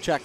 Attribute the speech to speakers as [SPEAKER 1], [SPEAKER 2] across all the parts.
[SPEAKER 1] check.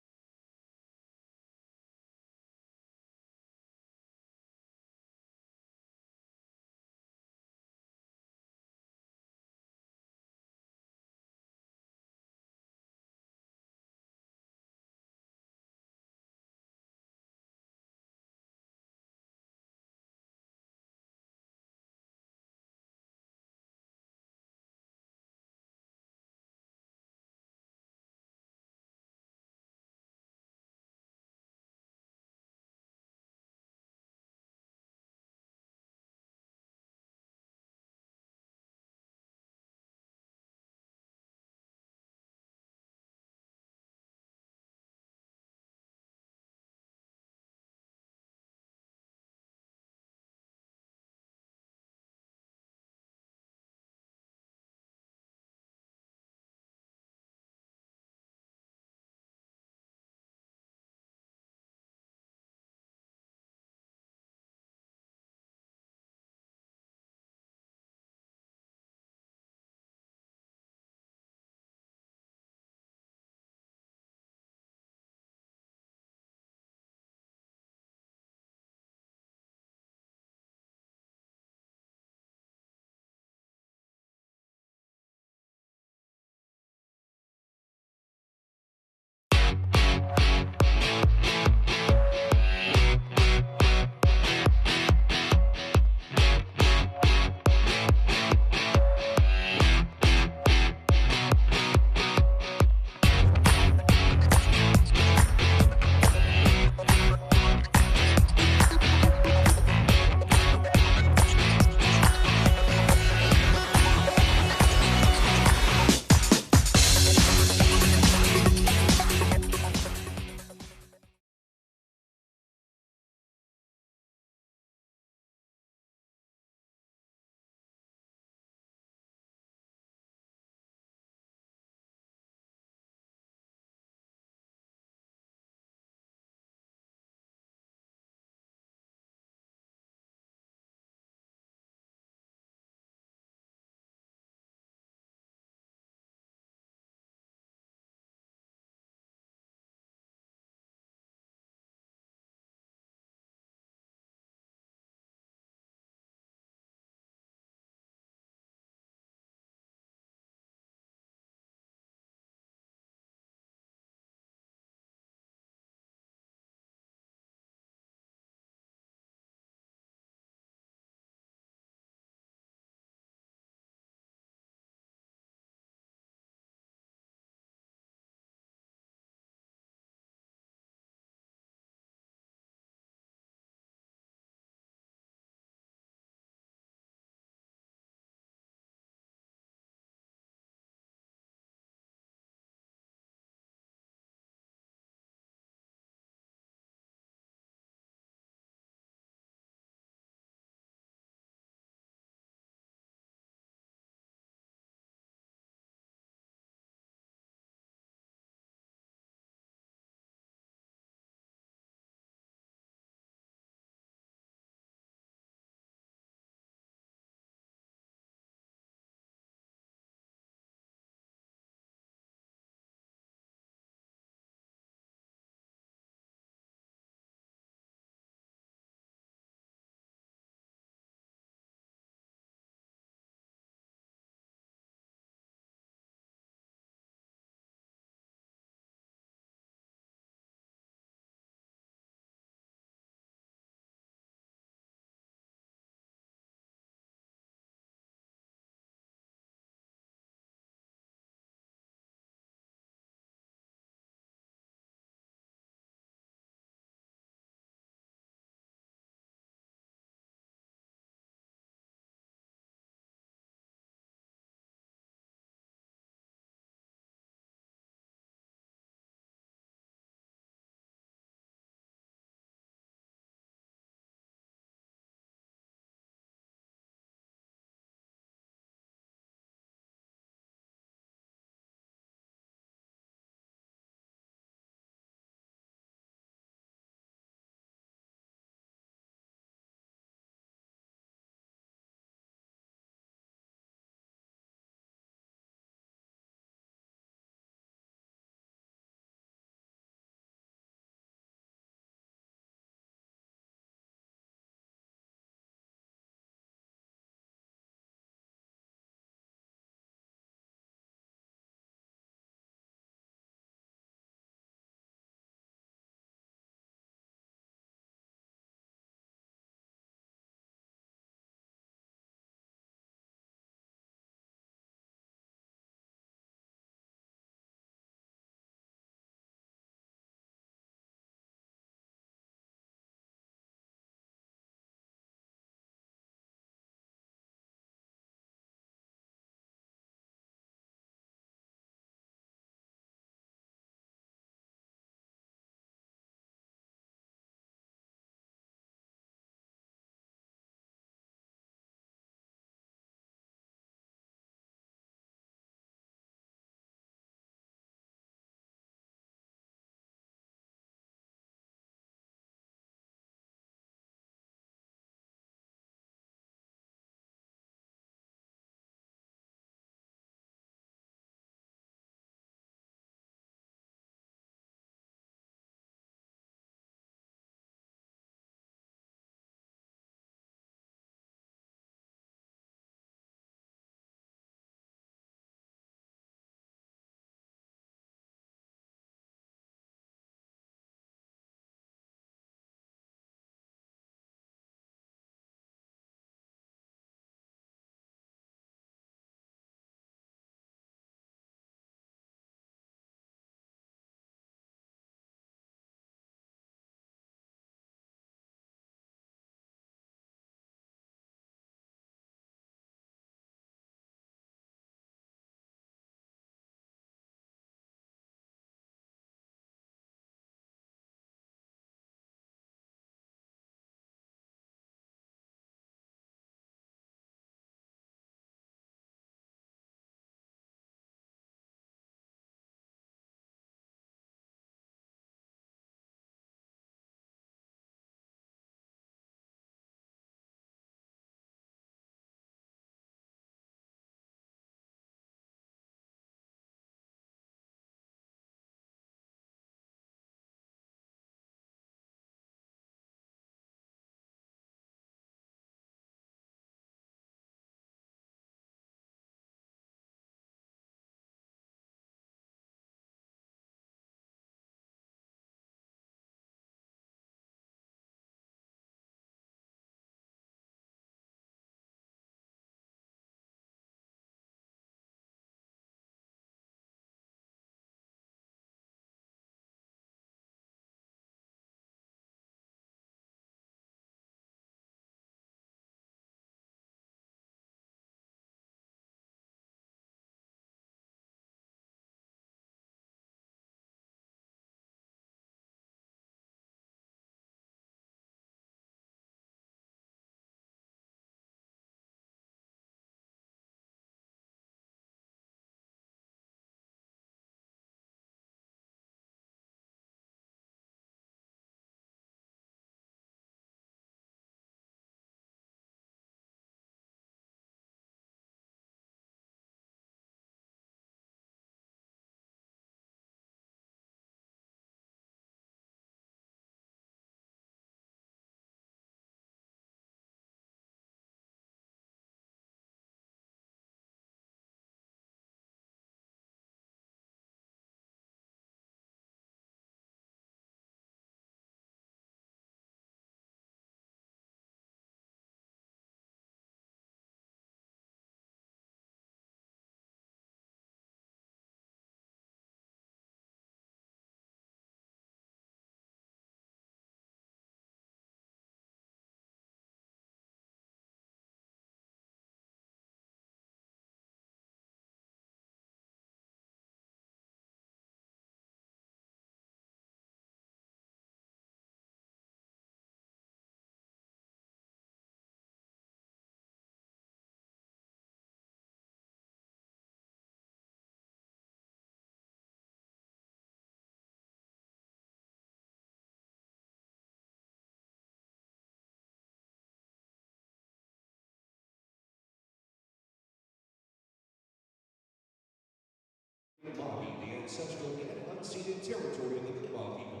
[SPEAKER 1] Lobby, the ancestral and unceded territory of the Mi'kmaq people.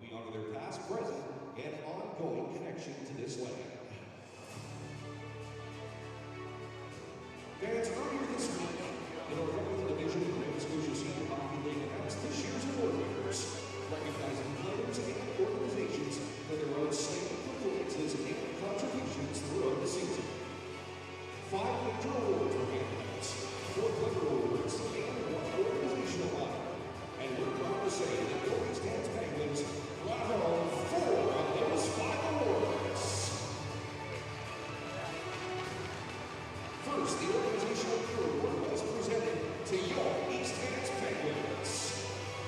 [SPEAKER 1] We honor their past, present, and ongoing connection to this land. Fans, earlier this week, the Northumberland Division of Nova Scotia Senior Hockey League announced this year's award winners, recognizing players and organizations for their outstanding performances and contributions throughout the season. 5 major awards were handed out, 4 player awards, and 1 organizational honor. And we're proud to say that the East Hants Penguins brought home 4 of those 5 awards. First, the organizational award was presented to your East Hants Penguins.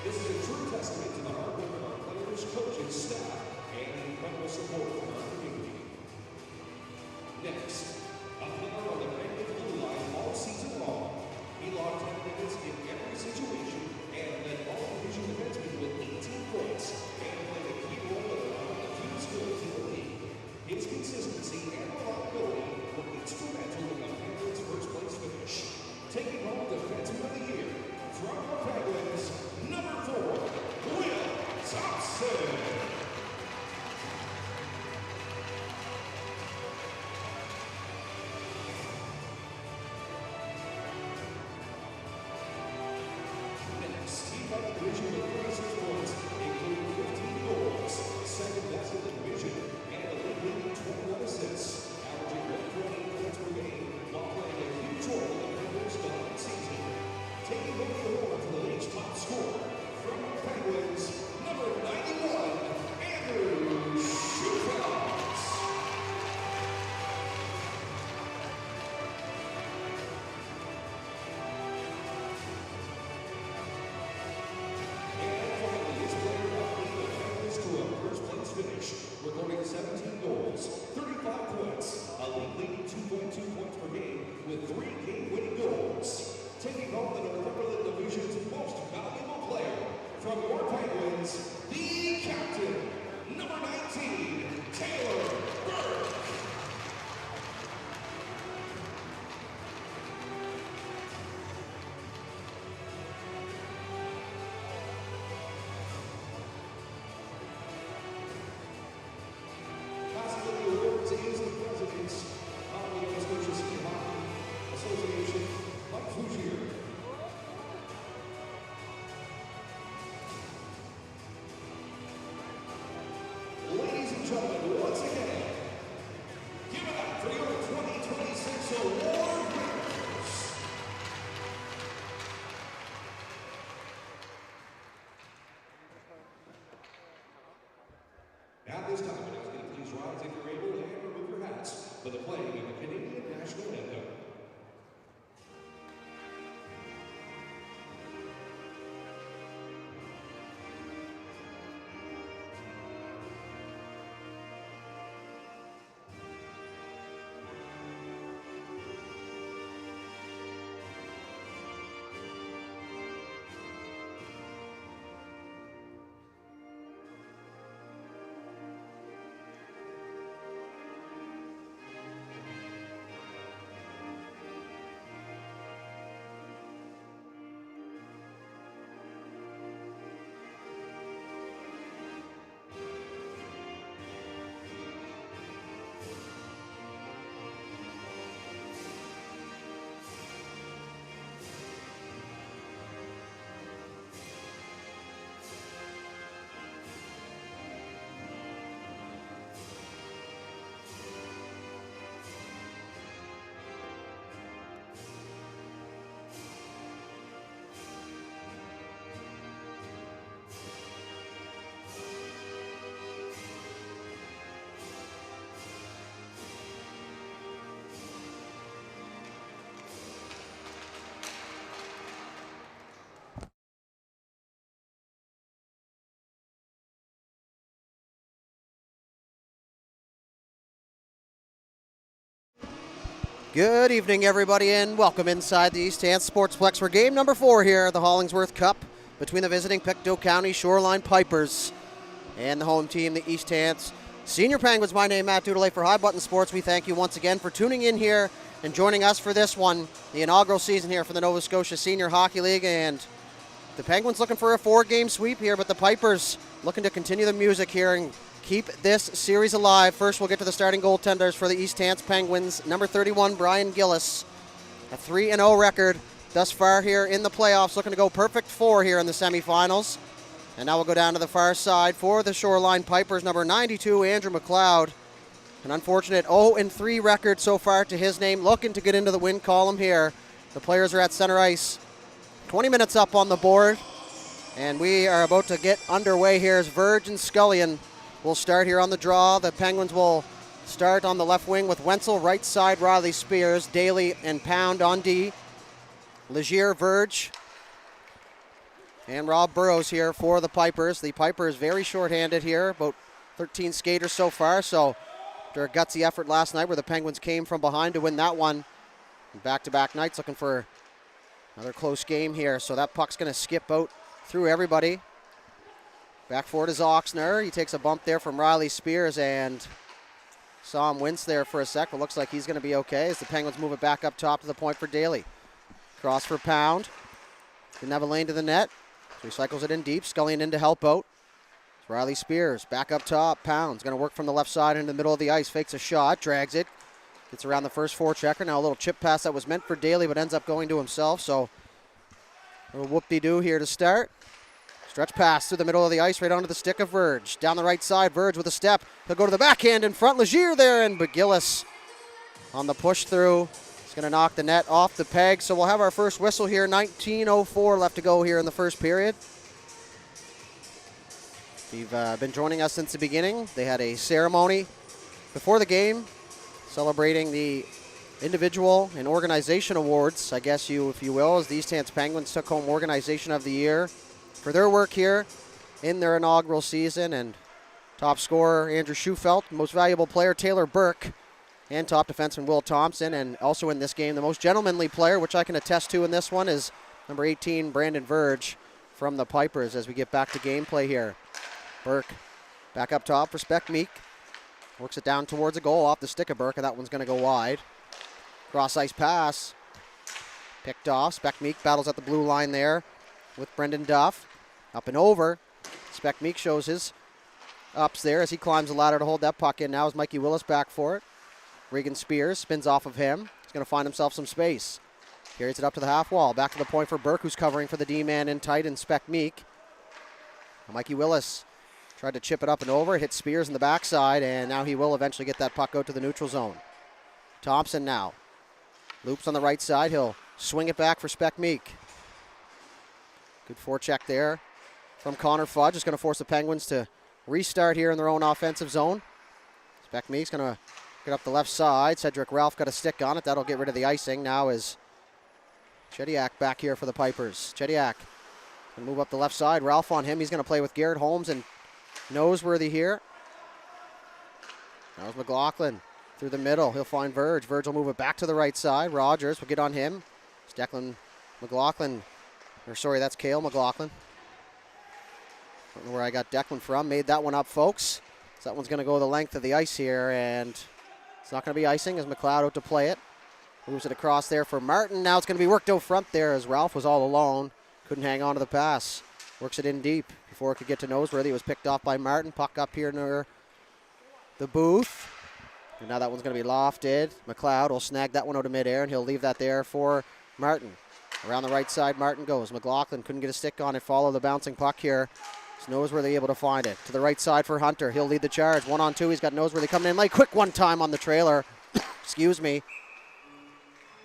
[SPEAKER 1] This is a true testament to the hard work of our players, coaches, staff, and the incredible support from our community. Next, a player on the Penguins blue line all season long. He logged 10 minutes in every situation and led all division defensemen with 18 points and played a key role in allowing the team's goals in the league. His consistency and reliability were instrumental in the Penguins' first place finish. Taking home Defenseman of the Year from our Penguins, number 4, Will Thompson. Division with 36 points, including 15 goals, second best in the division, and a league-leading 21 assists, averaging 120 points per game while playing a huge role in the Penguins' dominant season. Taking home the award for the league's top scorer from the Penguins, number 91, Andrew Schufels. Recording 17 goals, 35 points, a league-leading 2.2 points per game with 3 game-winning goals. Taking home the Northumberland Division's most valuable player from your Penguins, the captain, number 19, Taylor Burke. Is the president of the Nova Scotia Senior Hockey Association, Mike Fougier. Ladies and gentlemen, once again, give it up for your 2026 award winners. At this time, please rise if you're able and remove your hats for the playing of the Canadian National Anthem.
[SPEAKER 2] Good evening, everybody, and welcome inside the East Hants Sportsplex for game number 4 here at the Hollingsworth Cup between the visiting Pictou County Shoreline Pipers and the home team, the East Hants Senior Penguins. My name is Matt Dudelet for High Button Sports. We thank you once again for tuning in here and joining us for this one, the inaugural season here for the Nova Scotia Senior Hockey League. And The Penguins looking for a 4-game sweep here, but the Pipers looking to continue the music here and keep this series alive. First, we'll get to the starting goaltenders for the East Hants Penguins. Number 31, Brian Gillis. A 3-0 record thus far here in the playoffs. Looking to go perfect 4 here in the semifinals. And now we'll go down to the far side for the Shoreline Pipers. Number 92, Andrew McLeod. An unfortunate 0-3 record so far to his name. Looking to get into the win column here. The players are at center ice. 20 minutes up on the board. And we are about to get underway here as Verge and Scullion will start here on the draw. The Penguins will start on the left wing with Wenzel, right side Riley Spears, Daly and Pound on D. Legier, Verge, and Rob Burrows here for the Pipers. The Pipers very short-handed here, about 13 skaters so far, so after a gutsy effort last night where the Penguins came from behind to win that one. Back-to-back nights looking for another close game here, so that puck's going to skip out through everybody. Back forward is Oxner. He takes a bump there from Riley Spears and saw him wince there for a sec, but looks like he's going to be okay as the Penguins move it back up top to the point for Daly. Cross for Pound. Didn't have a lane to the net, so he cycles it in deep. Scullion in to help out. It's Riley Spears back up top. Pound's going to work from the left side into the middle of the ice. Fakes a shot, drags it. Gets around the first forechecker. Now a little chip pass that was meant for Daly but ends up going to himself, so a little whoop-de-doo here to start. Stretch pass through the middle of the ice right onto the stick of Verge. Down the right side, Verge with a step. He'll go to the backhand in front. Legier there, and McGillis on the push through. He's going to knock the net off the peg. So we'll have our first whistle here. 19:04 left to go here in the first period. If you've been joining us since the beginning, they had a ceremony before the game celebrating the individual and organization awards, I guess if you will, as the East Hants Penguins took home Organization of the Year for their work here in their inaugural season. And top scorer Andrew Schufelt, most valuable player Taylor Burke, and top defenseman Will Thompson. And also in this game, the most gentlemanly player, which I can attest to in this one, is number 18, Brandon Verge from the Pipers as we get back to gameplay here. Burke back up top for Speck Meek. Works it down towards a goal off the stick of Burke, and that one's going to go wide. Cross-ice pass. Picked off. Speck Meek battles at the blue line there with Brendan Duff. Up and over. Speck Meek shows his ups there as he climbs the ladder to hold that puck in. Now is Mikey Willis back for it. Regan Spears spins off of him. He's going to find himself some space. Carries it up to the half wall. Back to the point for Burke, who's covering for the D-man in tight, and Speck Meek. Mikey Willis tried to chip it up and over. Hit Spears in the backside, and now he will eventually get that puck out to the neutral zone. Thompson now. Loops on the right side. He'll swing it back for Speck Meek. Good forecheck there from Connor Fudge. Is going to force the Penguins to restart here in their own offensive zone. Speck Meek's going to get up the left side. Cedric Ralph got a stick on it. That'll get rid of the icing. Now is Chediak back here for the Pipers. Chediak going to move up the left side. Ralph on him. He's going to play with Garrett Holmes and Noseworthy here. Now is McLaughlin through the middle. He'll find Verge. Verge will move it back to the right side. Rogers will get on him. It's Declan McLaughlin. Or sorry, that's Cale McLaughlin. Don't know where I got Declan from. Made that one up, folks. So that one's going to go the length of the ice here, and it's not going to be icing as McLeod out to play it. Moves it across there for Martin. Now it's going to be worked out front there as Ralph was all alone. Couldn't hang on to the pass. Works it in deep before it could get to Noseworthy. It was picked off by Martin. Puck up here near the booth. And now that one's going to be lofted. McLeod will snag that one out of midair, and he'll leave that there for Martin. Around the right side, Martin goes. McLaughlin couldn't get a stick on it. Follow the bouncing puck here. It's Noseworthy able to find it. To the right side for Hunter. He'll lead the charge. 1-on-2. He's got Noseworthy coming in late. Quick one time on the trailer. Excuse me.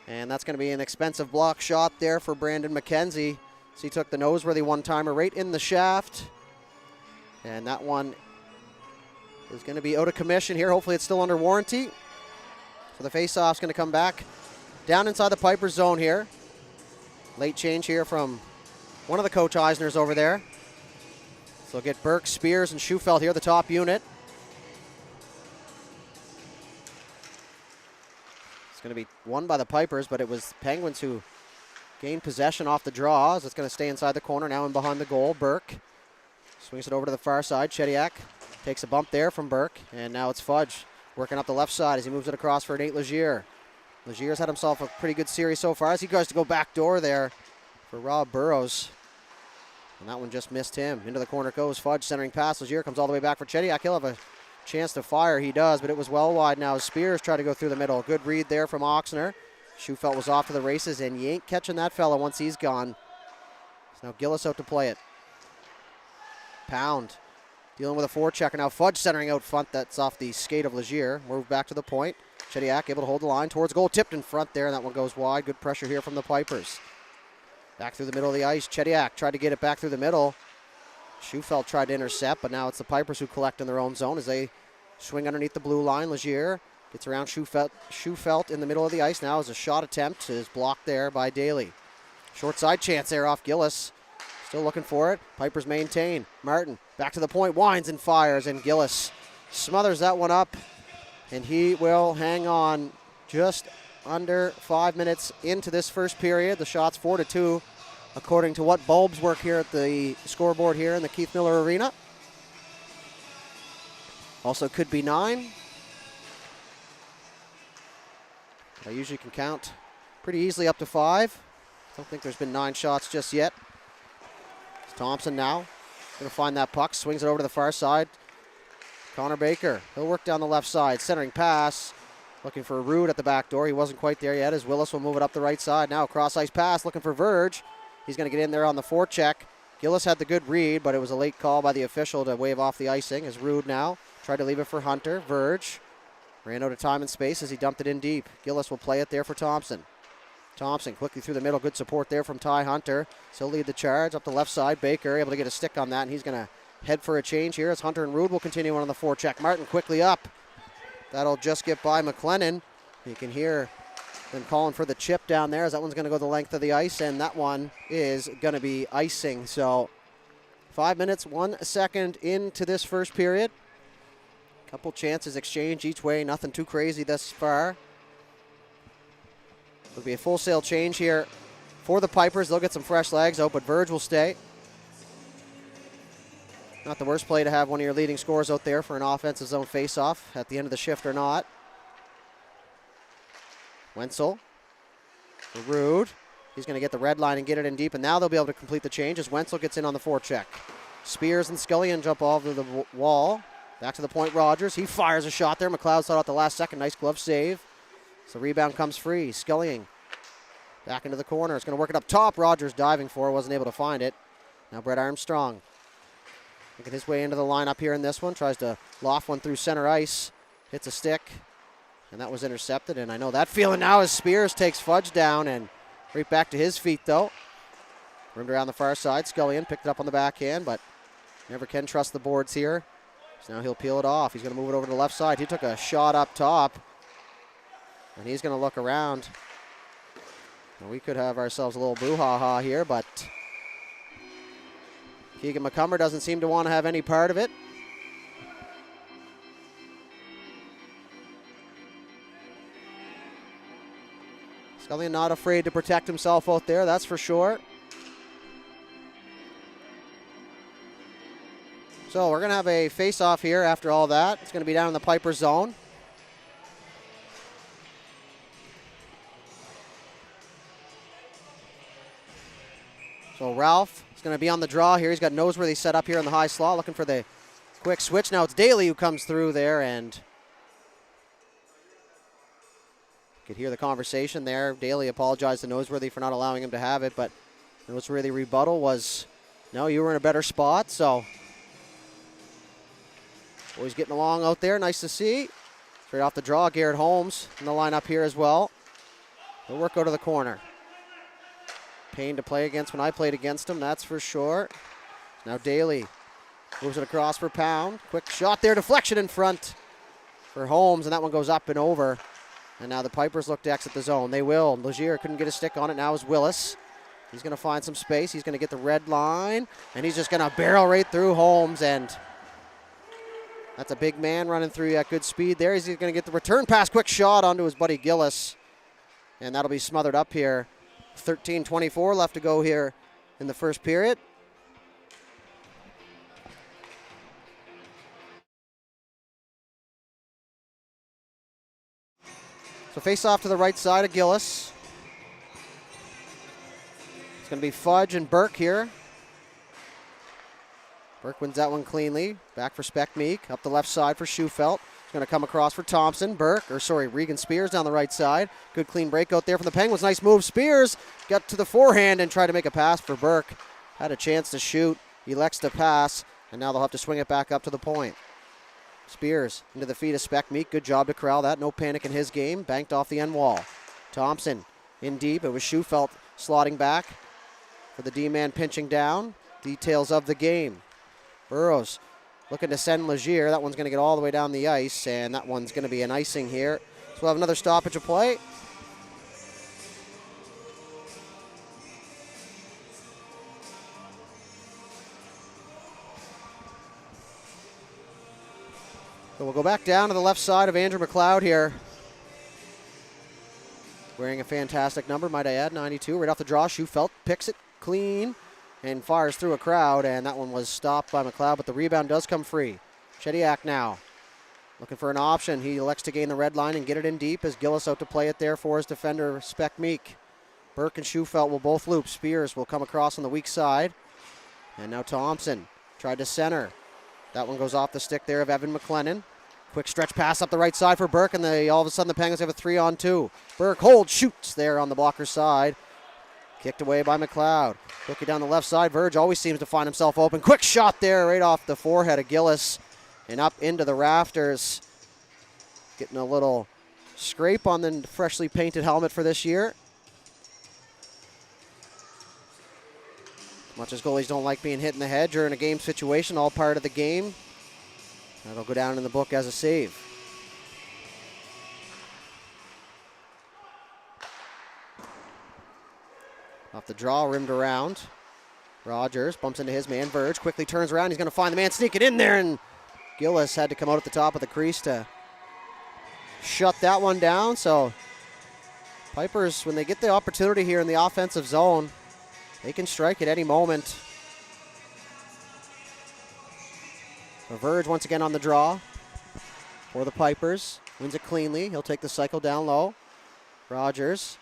[SPEAKER 2] And that's going to be an expensive block shot there for Brandon McKenzie. So he took the Noseworthy one-timer right in the shaft. And that one is going to be out of commission here. Hopefully it's still under warranty. So the face-off's going to come back down inside the Pipers zone here. Late change here from one of the Coach Eisners over there. So we'll get Burke, Spears, and Schufelt here, the top unit. It's going to be won by the Pipers, but it was Penguins who gained possession off the draw. As it's going to stay inside the corner now and behind the goal. Burke swings it over to the far side. Chediak takes a bump there from Burke, and now it's Fudge working up the left side as he moves it across for Nate Legier. Legier's had himself a pretty good series so far as he goes to go back door there for Rob Burrows. And that one just missed him. Into the corner goes Fudge, centering pass. Legier comes all the way back for Chediak. He'll have a chance to fire. He does, but it was well wide now as Spears tried to go through the middle. Good read there from Oxner. Schufelt was off to the races, and you ain't catching that fella once he's gone. So now Gillis out to play it. Pound dealing with a forechecker. Now Fudge centering out front. That's off the skate of Legier. Move back to the point. Chediak able to hold the line towards goal. Tipped in front there, and that one goes wide. Good pressure here from the Pipers. Back through the middle of the ice. Chediak tried to get it back through the middle. Schufelt tried to intercept, but now it's the Pipers who collect in their own zone as they swing underneath the blue line. Legier gets around Schufelt in the middle of the ice now as a shot attempt is blocked there by Daly. Short side chance there off Gillis. Still looking for it. Pipers maintain. Martin back to the point, winds and fires, and Gillis smothers that one up, and he will hang on just under 5 minutes into this first period. The shot's 4-2, according to what bulbs work here at the scoreboard here in the Keith Miller Arena. Also could be 9. I usually can count pretty easily up to 5. Don't think there's been 9 shots just yet. It's Thompson now. Going to find that puck. Swings it over to the far side. Connor Baker. He'll work down the left side. Centering pass. Looking for Rude at the back door. He wasn't quite there yet as Willis will move it up the right side. Now cross-ice pass. Looking for Verge. He's going to get in there on the forecheck. Gillis had the good read, but it was a late call by the official to wave off the icing as Rude now tried to leave it for Hunter. Verge ran out of time and space as he dumped it in deep. Gillis will play it there for Thompson. Thompson quickly through the middle. Good support there from Ty Hunter. So lead the charge up the left side. Baker able to get a stick on that, and he's going to head for a change here as Hunter and Rude will continue on the forecheck. Martin quickly up. That'll just get by McLennan. You can hear them calling for the chip down there as that one's going to go the length of the ice, and that one is going to be icing. So 5 minutes, 1 second into this first period. Couple chances exchanged each way. Nothing too crazy thus far. It'll be a full sail change here for the Pipers. They'll get some fresh legs out, but Verge will stay. Not the worst play to have one of your leading scorers out there for an offensive zone faceoff at the end of the shift or not. Wenzel for Rude. He's going to get the red line and get it in deep, and now they'll be able to complete the change as Wenzel gets in on the forecheck. Spears and Scullion jump over the wall. Back to the point, Rogers. He fires a shot there. McLeod saw it at the last second. Nice glove save. So rebound comes free. Scullion back into the corner. It's going to work it up top. Rogers diving for it. Wasn't able to find it. Now Brett Armstrong making his way into the lineup here in this one. Tries to loft one through center ice. Hits a stick. And that was intercepted. And I know that feeling now as Spears takes Fudge down and right back to his feet though. Rimmed around the far side. Scullion picked it up on the backhand, but never can trust the boards here. So now he'll peel it off. He's going to move it over to the left side. He took a shot up top. And he's going to look around. Now we could have ourselves a little brouhaha here, but Keegan McCumber doesn't seem to want to have any part of it. Scullion not afraid to protect himself out there, that's for sure. So we're going to have a face-off here after all that. It's going to be down in the Piper zone. So Ralph is going to be on the draw here. He's got Noseworthy set up here in the high slot, looking for the quick switch. Now it's Daly who comes through there, and you could hear the conversation there. Daly apologized to Noseworthy for not allowing him to have it, but Noseworthy rebuttal was, no, you were in a better spot, so boys getting along out there. Nice to see. Straight off the draw, Garrett Holmes in the lineup here as well. He'll work out of the corner. Pain to play against when I played against him, that's for sure. Now Daly moves it across for Pound. Quick shot there, deflection in front for Holmes, and that one goes up and over. And now the Pipers look to exit the zone. They will. Legier couldn't get a stick on it. Now is Willis. He's going to find some space. He's going to get the red line, and he's just going to barrel right through Holmes, and that's a big man running through at good speed there. He's going to get the return pass, quick shot onto his buddy Gillis, and that'll be smothered up here. 13:24 left to go here in the first period. So face off to the right side of Gillis. It's going to be Fudge and Burke here. Burke wins that one cleanly. Back for Speckmeek. Up the left side for Schufelt. He's going to come across for Thompson. Regan Spears down the right side. Good clean breakout there from the Penguins. Nice move. Spears got to the forehand and tried to make a pass for Burke. Had a chance to shoot. Elects to pass. And now they'll have to swing it back up to the point. Spears into the feet of Speckmeek. Good job to corral that. No panic in his game. Banked off the end wall. Thompson in deep. It was Schufelt slotting back for the D-man pinching down. Details of the game. Burrows looking to send Legier. That one's going to get all the way down the ice, and that one's going to be an icing here. So we'll have another stoppage of play. So we'll go back down to the left side of Andrew McLeod here. Wearing a fantastic number, might I add, 92. Right off the draw, Schufelt picks it clean and fires through a crowd, and that one was stopped by McLeod, but the rebound does come free. Chediak now looking for an option. He elects to gain the red line and get it in deep as Gillis out to play it there for his defender, Speckmeek. Burke and Schufelt will both loop. Spears will come across on the weak side. And now Thompson tried to center. That one goes off the stick there of Evan McLennan. Quick stretch pass up the right side for Burke, and all of a sudden the Penguins have a 3-on-2. Burke holds, shoots there on the blocker side. Kicked away by McLeod. Looking down the left side, Verge always seems to find himself open. Quick shot there right off the forehead of Gillis and up into the rafters. Getting a little scrape on the freshly painted helmet for this year. As much as goalies don't like being hit in the head during a game situation, all part of the game. That'll go down in the book as a save. Off the draw, rimmed around. Rogers bumps into his man, Verge. Quickly turns around. He's going to find the man sneaking in there, and Gillis had to come out at the top of the crease to shut that one down. So Pipers, when they get the opportunity here in the offensive zone, they can strike at any moment. So Verge once again on the draw for the Pipers. Wins it cleanly. He'll take the cycle down low. Rogers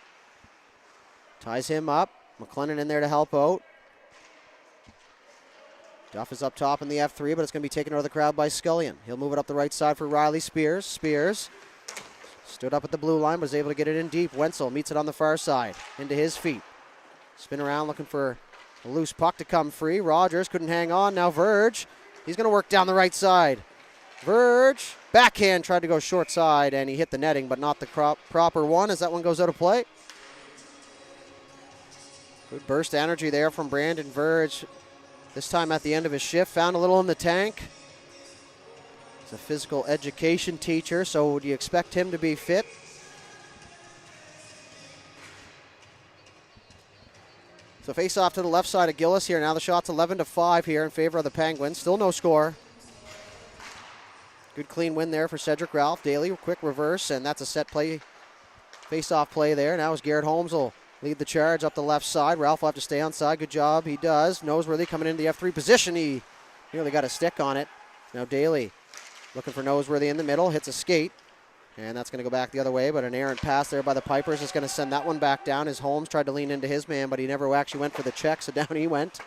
[SPEAKER 2] ties him up. McLennan in there to help out. Duff is up top in the F3, but it's going to be taken out of the crowd by Scullion. He'll move it up the right side for Riley Spears. Spears stood up at the blue line, was able to get it in deep. Wenzel meets it on the far side, into his feet. Spin around looking for a loose puck to come free. Rogers couldn't hang on. Now Verge, he's going to work down the right side. Verge, backhand, tried to go short side, and he hit the netting, but not the proper one as that one goes out of play. Good burst energy there from Brandon Verge. This time at the end of his shift, found a little in the tank. He's a physical education teacher, so would you expect him to be fit? So face off to the left side of Gillis here. Now the shot's 11-5 here in favor of the Penguins. Still no score. Good clean win there for Cedric Ralph. Daly, quick reverse, and that's a set play, face-off play there. Now as Garrett Holmes will lead the charge up the left side. Ralph will have to stay on side. Good job. He does. Noseworthy coming into the F3 position. He nearly got a stick on it. Now Daly looking for Noseworthy in the middle. Hits a skate. And that's going to go back the other way. But an errant pass there by the Pipers is going to send that one back down as Holmes tried to lean into his man, but he never actually went for the check, so down he went.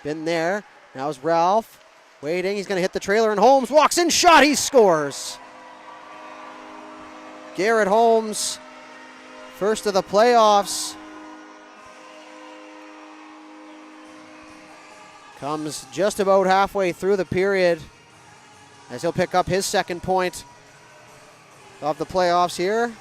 [SPEAKER 2] Been there. Now is Ralph waiting. He's going to hit the trailer, and Holmes walks in. Shot. He scores. Garrett Holmes, first of the playoffs. Comes just about halfway through the period as he'll pick up his second point of the playoffs here.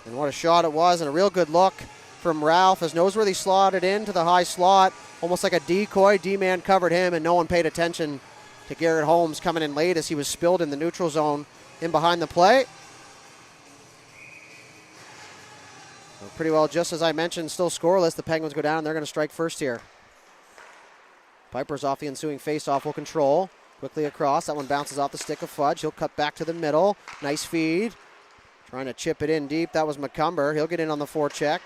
[SPEAKER 2] And what a shot it was, and a real good look from Ralph as Noseworthy slotted into the high slot, almost like a decoy. D-man covered him, and no one paid attention to Garrett Holmes coming in late as he was spilled in the neutral zone in behind the play. So pretty well, just as I mentioned, still scoreless. The Penguins go down, and they're going to strike first here. Pipers off the ensuing faceoff will control. Quickly across. That one bounces off the stick of Fudge. He'll cut back to the middle. Nice feed. Trying to chip it in deep. That was McCumber. He'll get in on the forecheck.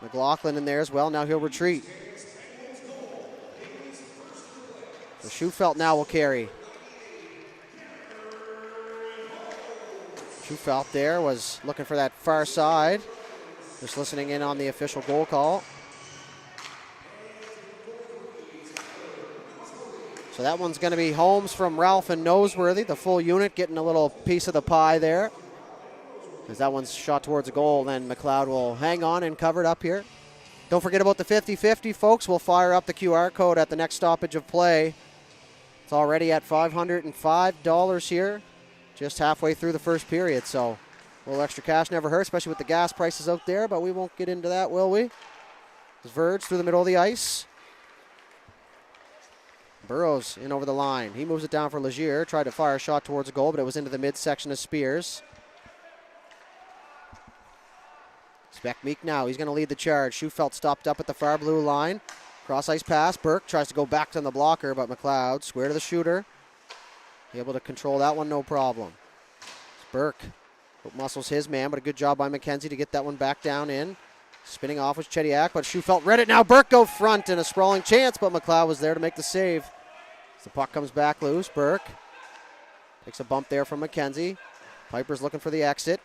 [SPEAKER 2] McLaughlin in there as well. Now he'll retreat. So Schufelt now will carry. Schufelt there was looking for that far side. Just listening in on the official goal call. So that one's going to be Holmes from Ralph and Noseworthy, the full unit getting a little piece of the pie there. As that one's shot towards a goal, then McLeod will hang on and cover it up here. Don't forget about the 50-50, folks. We'll fire up the QR code at the next stoppage of play. It's already at $505 here, just halfway through the first period. So a little extra cash never hurts, especially with the gas prices out there, but we won't get into that, will we? There's Verge through the middle of the ice. Burrows in over the line. He moves it down for Legier. Tried to fire a shot towards a goal, but it was into the midsection of Spears. Speck Meek now. He's going to lead the charge. Schufelt stopped up at the far blue line. Cross ice pass. Burke tries to go back on the blocker, but McLeod square to the shooter. Able to control that one, no problem. It's Burke. Muscles his man, but a good job by McKenzie to get that one back down in. Spinning off was Chediak, but Schufelt read it now. Burke go front and a sprawling chance, but McLeod was there to make the save. As the puck comes back loose, Burke takes a bump there from McKenzie. Piper's looking for the exit.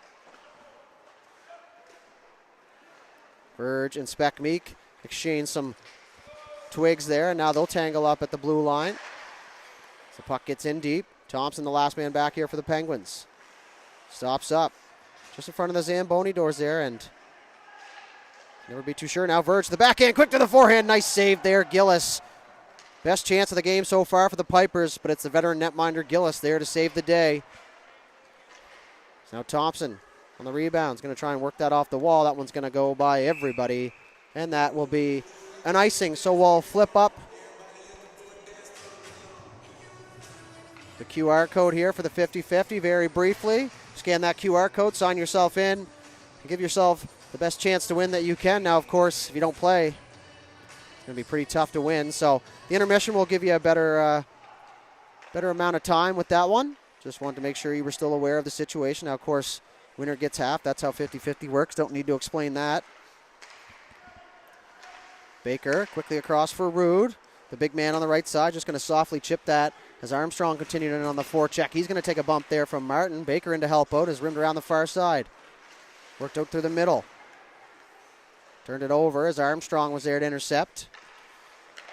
[SPEAKER 2] Verge and Speck Meek exchange some twigs there, and now they'll tangle up at the blue line. As the puck gets in deep. Thompson, the last man back here for the Penguins. Stops up just in front of the Zamboni doors there, and never be too sure. Now Verge, the backhand, quick to the forehand. Nice save there, Gillis. Best chance of the game so far for the Pipers, but it's the veteran netminder Gillis there to save the day. So now Thompson on the rebound is going to try and work that off the wall. That one's going to go by everybody, and that will be an icing. So we'll flip up the QR code here for the 50-50 very briefly. Scan that QR code, sign yourself in, and give yourself the best chance to win that you can. Now, of course, if you don't play, it's going to be pretty tough to win. So the intermission will give you a better amount of time with that one. Just wanted to make sure you were still aware of the situation. Now, of course, winner gets half. That's how 50-50 works. Don't need to explain that. Baker quickly across for Rude. The big man on the right side just going to softly chip that as Armstrong continued in on the forecheck. He's going to take a bump there from Martin. Baker in to help out, has rimmed around the far side. Worked out through the middle. Turned it over as Armstrong was there to intercept.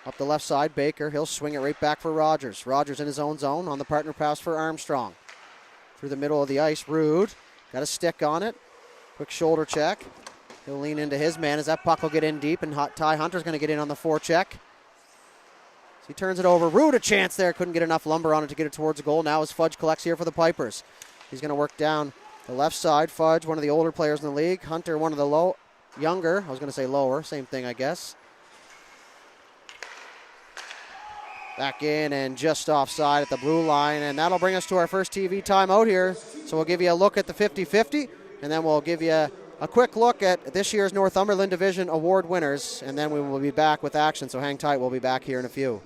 [SPEAKER 2] Up the left side, Baker. He'll swing it right back for Rogers. Rogers in his own zone on the partner pass for Armstrong. Through the middle of the ice, Rude. Got a stick on it. Quick shoulder check. He'll lean into his man as that puck will get in deep, and Ty Hunter's going to get in on the forecheck. So he turns it over. Rude a chance there. Couldn't get enough lumber on it to get it towards a goal. Now as Fudge collects here for the Pipers. He's going to work down the left side. Fudge, one of the older players in the league. Hunter, one of the younger. I was going to say lower. Same thing, I guess. Back in and just offside at the blue line. And that'll bring us to our first TV timeout here. So we'll give you a look at the 50-50, and then we'll give you a quick look at this year's Northumberland Division Award winners, and then we will be back with action. So hang tight. We'll be back here in a few.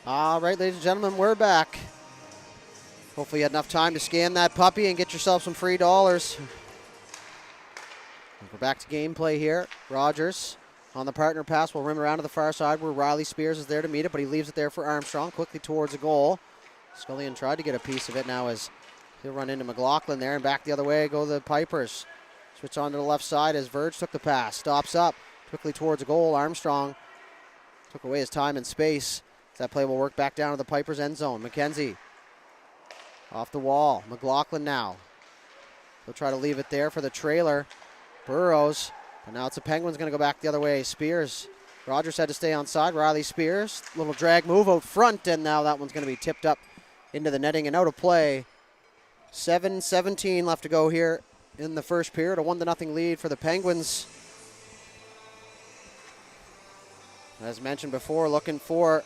[SPEAKER 2] All right, ladies and gentlemen, we're back. Hopefully you had enough time to scan that puppy and get yourself some free dollars. We're back to gameplay here. Rogers on the partner pass will rim around to the far side where Riley Spears is there to meet it, but he leaves it there for Armstrong, quickly towards a goal. Scullion tried to get a piece of it now as he'll run into McLaughlin there, and back the other way go the Pipers. Switch on to the left side as Verge took the pass, stops up, quickly towards a goal. Armstrong took away his time and space. That play will work back down to the Pipers' end zone. McKenzie off the wall. McLaughlin now They'll try to leave it there for the trailer. Burrows. And now it's the Penguins going to go back the other way. Spears. Rogers had to stay on side. Riley Spears. Little drag move out front, and now that one's going to be tipped up into the netting and out of play. 7:17 left to go here in the first period. A 1-0 lead for the Penguins. As mentioned before, looking for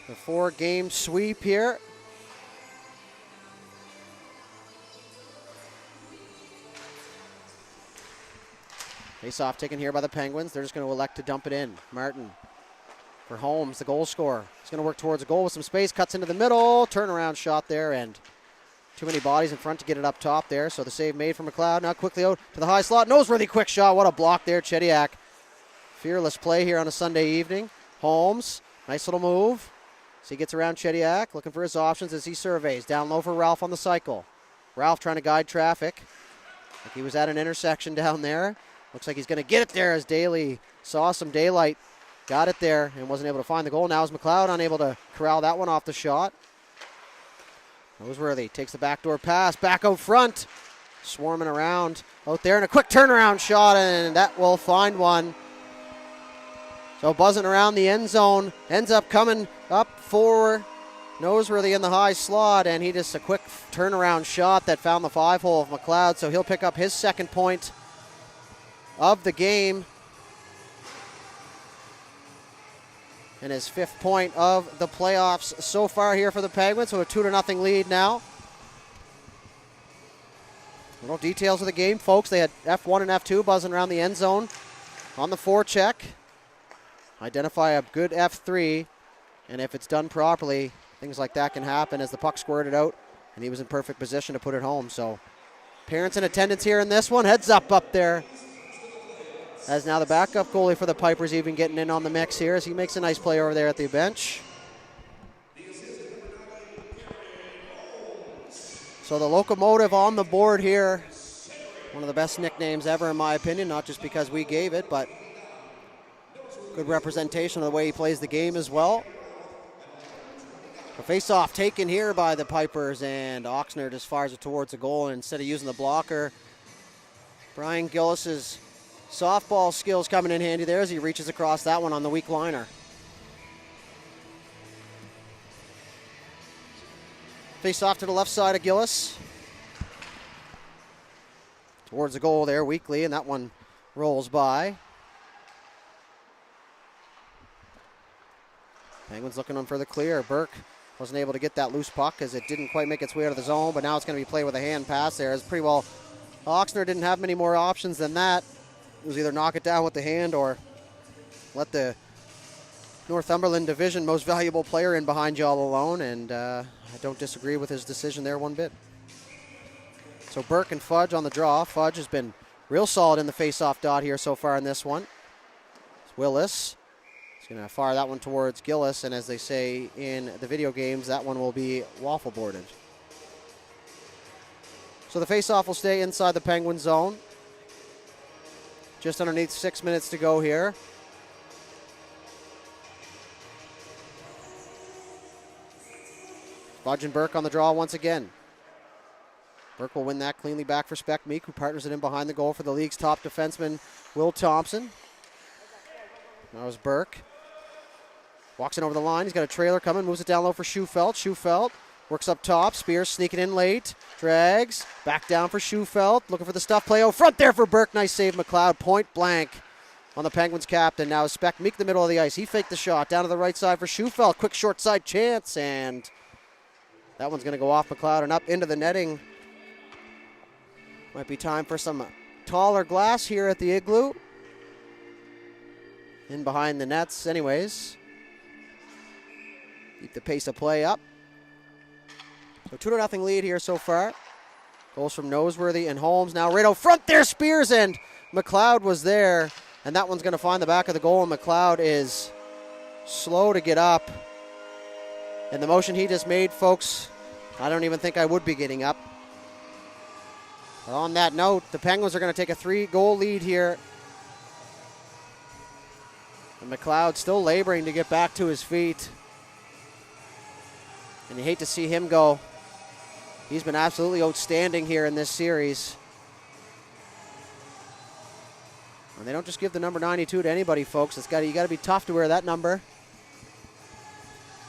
[SPEAKER 2] the 4-game sweep here. Face-off taken here by the Penguins. They're just going to elect to dump it in. Martin for Holmes, the goal scorer. He's going to work towards a goal with some space. Cuts into the middle. Turnaround shot there, and too many bodies in front to get it up top there. So the save made for McLeod. Now quickly out to the high slot. Noseworthy quick shot. What a block there, Chediak. Fearless play here on a Sunday evening. Holmes, nice little move. So he gets around Chediak, looking for his options as he surveys. Down low for Ralph on the cycle. Ralph trying to guide traffic. Like he was at an intersection down there. Looks like he's going to get it there as Daly saw some daylight. Got it there and wasn't able to find the goal. Now is McLeod unable to corral that one off the shot. Noseworthy takes the backdoor pass. Back out front. Swarming around out there. And a quick turnaround shot, and that will find one. So buzzing around the end zone. Ends up coming up for Noseworthy in the high slot. And he just a quick turnaround shot that found the 5-hole of McLeod. So he'll pick up his second point of the game and his 5th point of the playoffs so far here for the Penguins. So a 2-0 lead now. Little details of the game, folks. They had F1 and F2 buzzing around the end zone on the forecheck. Identify a good F3, and if it's done properly, things like that can happen as the puck squirted out, and he was in perfect position to put it home. So parents in attendance here in this one. Heads up there. As now the backup goalie for the Pipers even getting in on the mix here as he makes a nice play over there at the bench. So the Locomotive on the board here. One of the best nicknames ever in my opinion, not just because we gave it, but good representation of the way he plays the game as well. A face-off taken here by the Pipers, and Oxnard just fires it towards the goal, and instead of using the blocker, Brian Gillis's softball skills coming in handy there as he reaches across that one on the weak liner. Face off to the left side of Gillis. Towards the goal there weakly, and that one rolls by. Penguins looking on for the clear. Burke wasn't able to get that loose puck as it didn't quite make its way out of the zone, but now it's going to be played with a hand pass there. As pretty well, Oxnard didn't have many more options than that. It was either knock it down with the hand or let the Northumberland Division most valuable player in behind you all alone, and I don't disagree with his decision there one bit. So Burke and Fudge on the draw. Fudge has been real solid in the face-off dot here so far in this one. It's Willis. He's going to fire that one towards Gillis, and as they say in the video games, that one will be waffle boarded. So the face-off will stay inside the Penguin zone. Just underneath 6 minutes to go here. Fudge and Burke on the draw once again. Burke will win that cleanly back for Spec Meek, who partners it in behind the goal for the league's top defenseman, Will Thompson. Now is Burke. Walks in over the line. He's got a trailer coming. Moves it down low for Schufelt. Schufelt works up top. Spears sneaking in late. Drags. Back down for Schufelt. Looking for the stuff play out front there for Burke. Nice save, McLeod. Point blank on the Penguins captain. Now is Spec Meek the middle of the ice. He faked the shot. Down to the right side for Schufelt. Quick short side chance. And that one's going to go off McLeod and up into the netting. Might be time for some taller glass here at the Igloo. In behind the nets anyways. Keep the pace of play up. So 2-0 lead here so far. Goals from Noseworthy and Holmes. Now right out front there, Spears, and McLeod was there. And that one's going to find the back of the goal, and McLeod is slow to get up. And the motion he just made, folks, I don't even think I would be getting up. But on that note, the Penguins are going to take a 3-goal lead here. And McLeod still laboring to get back to his feet. And you hate to see him go. He's been absolutely outstanding here in this series. And they don't just give the number 92 to anybody, folks. You got to be tough to wear that number.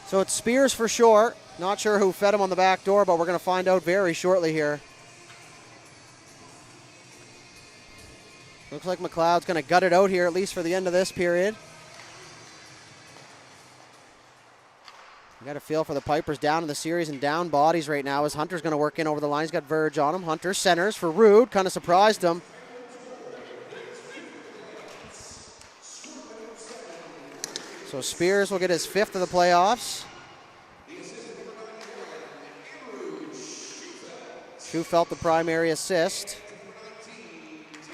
[SPEAKER 2] So it's Spears for sure. Not sure who fed him on the back door, but we're going to find out very shortly here. Looks like McLeod's going to gut it out here, at least for the end of this period. You got a feel for the Pipers down in the series and down bodies right now as Hunter's going to work in over the line. He's got Verge on him. Hunter centers for Rude. Kind of surprised him. So Spears will get his 5th of the playoffs. Schufelt the primary assist.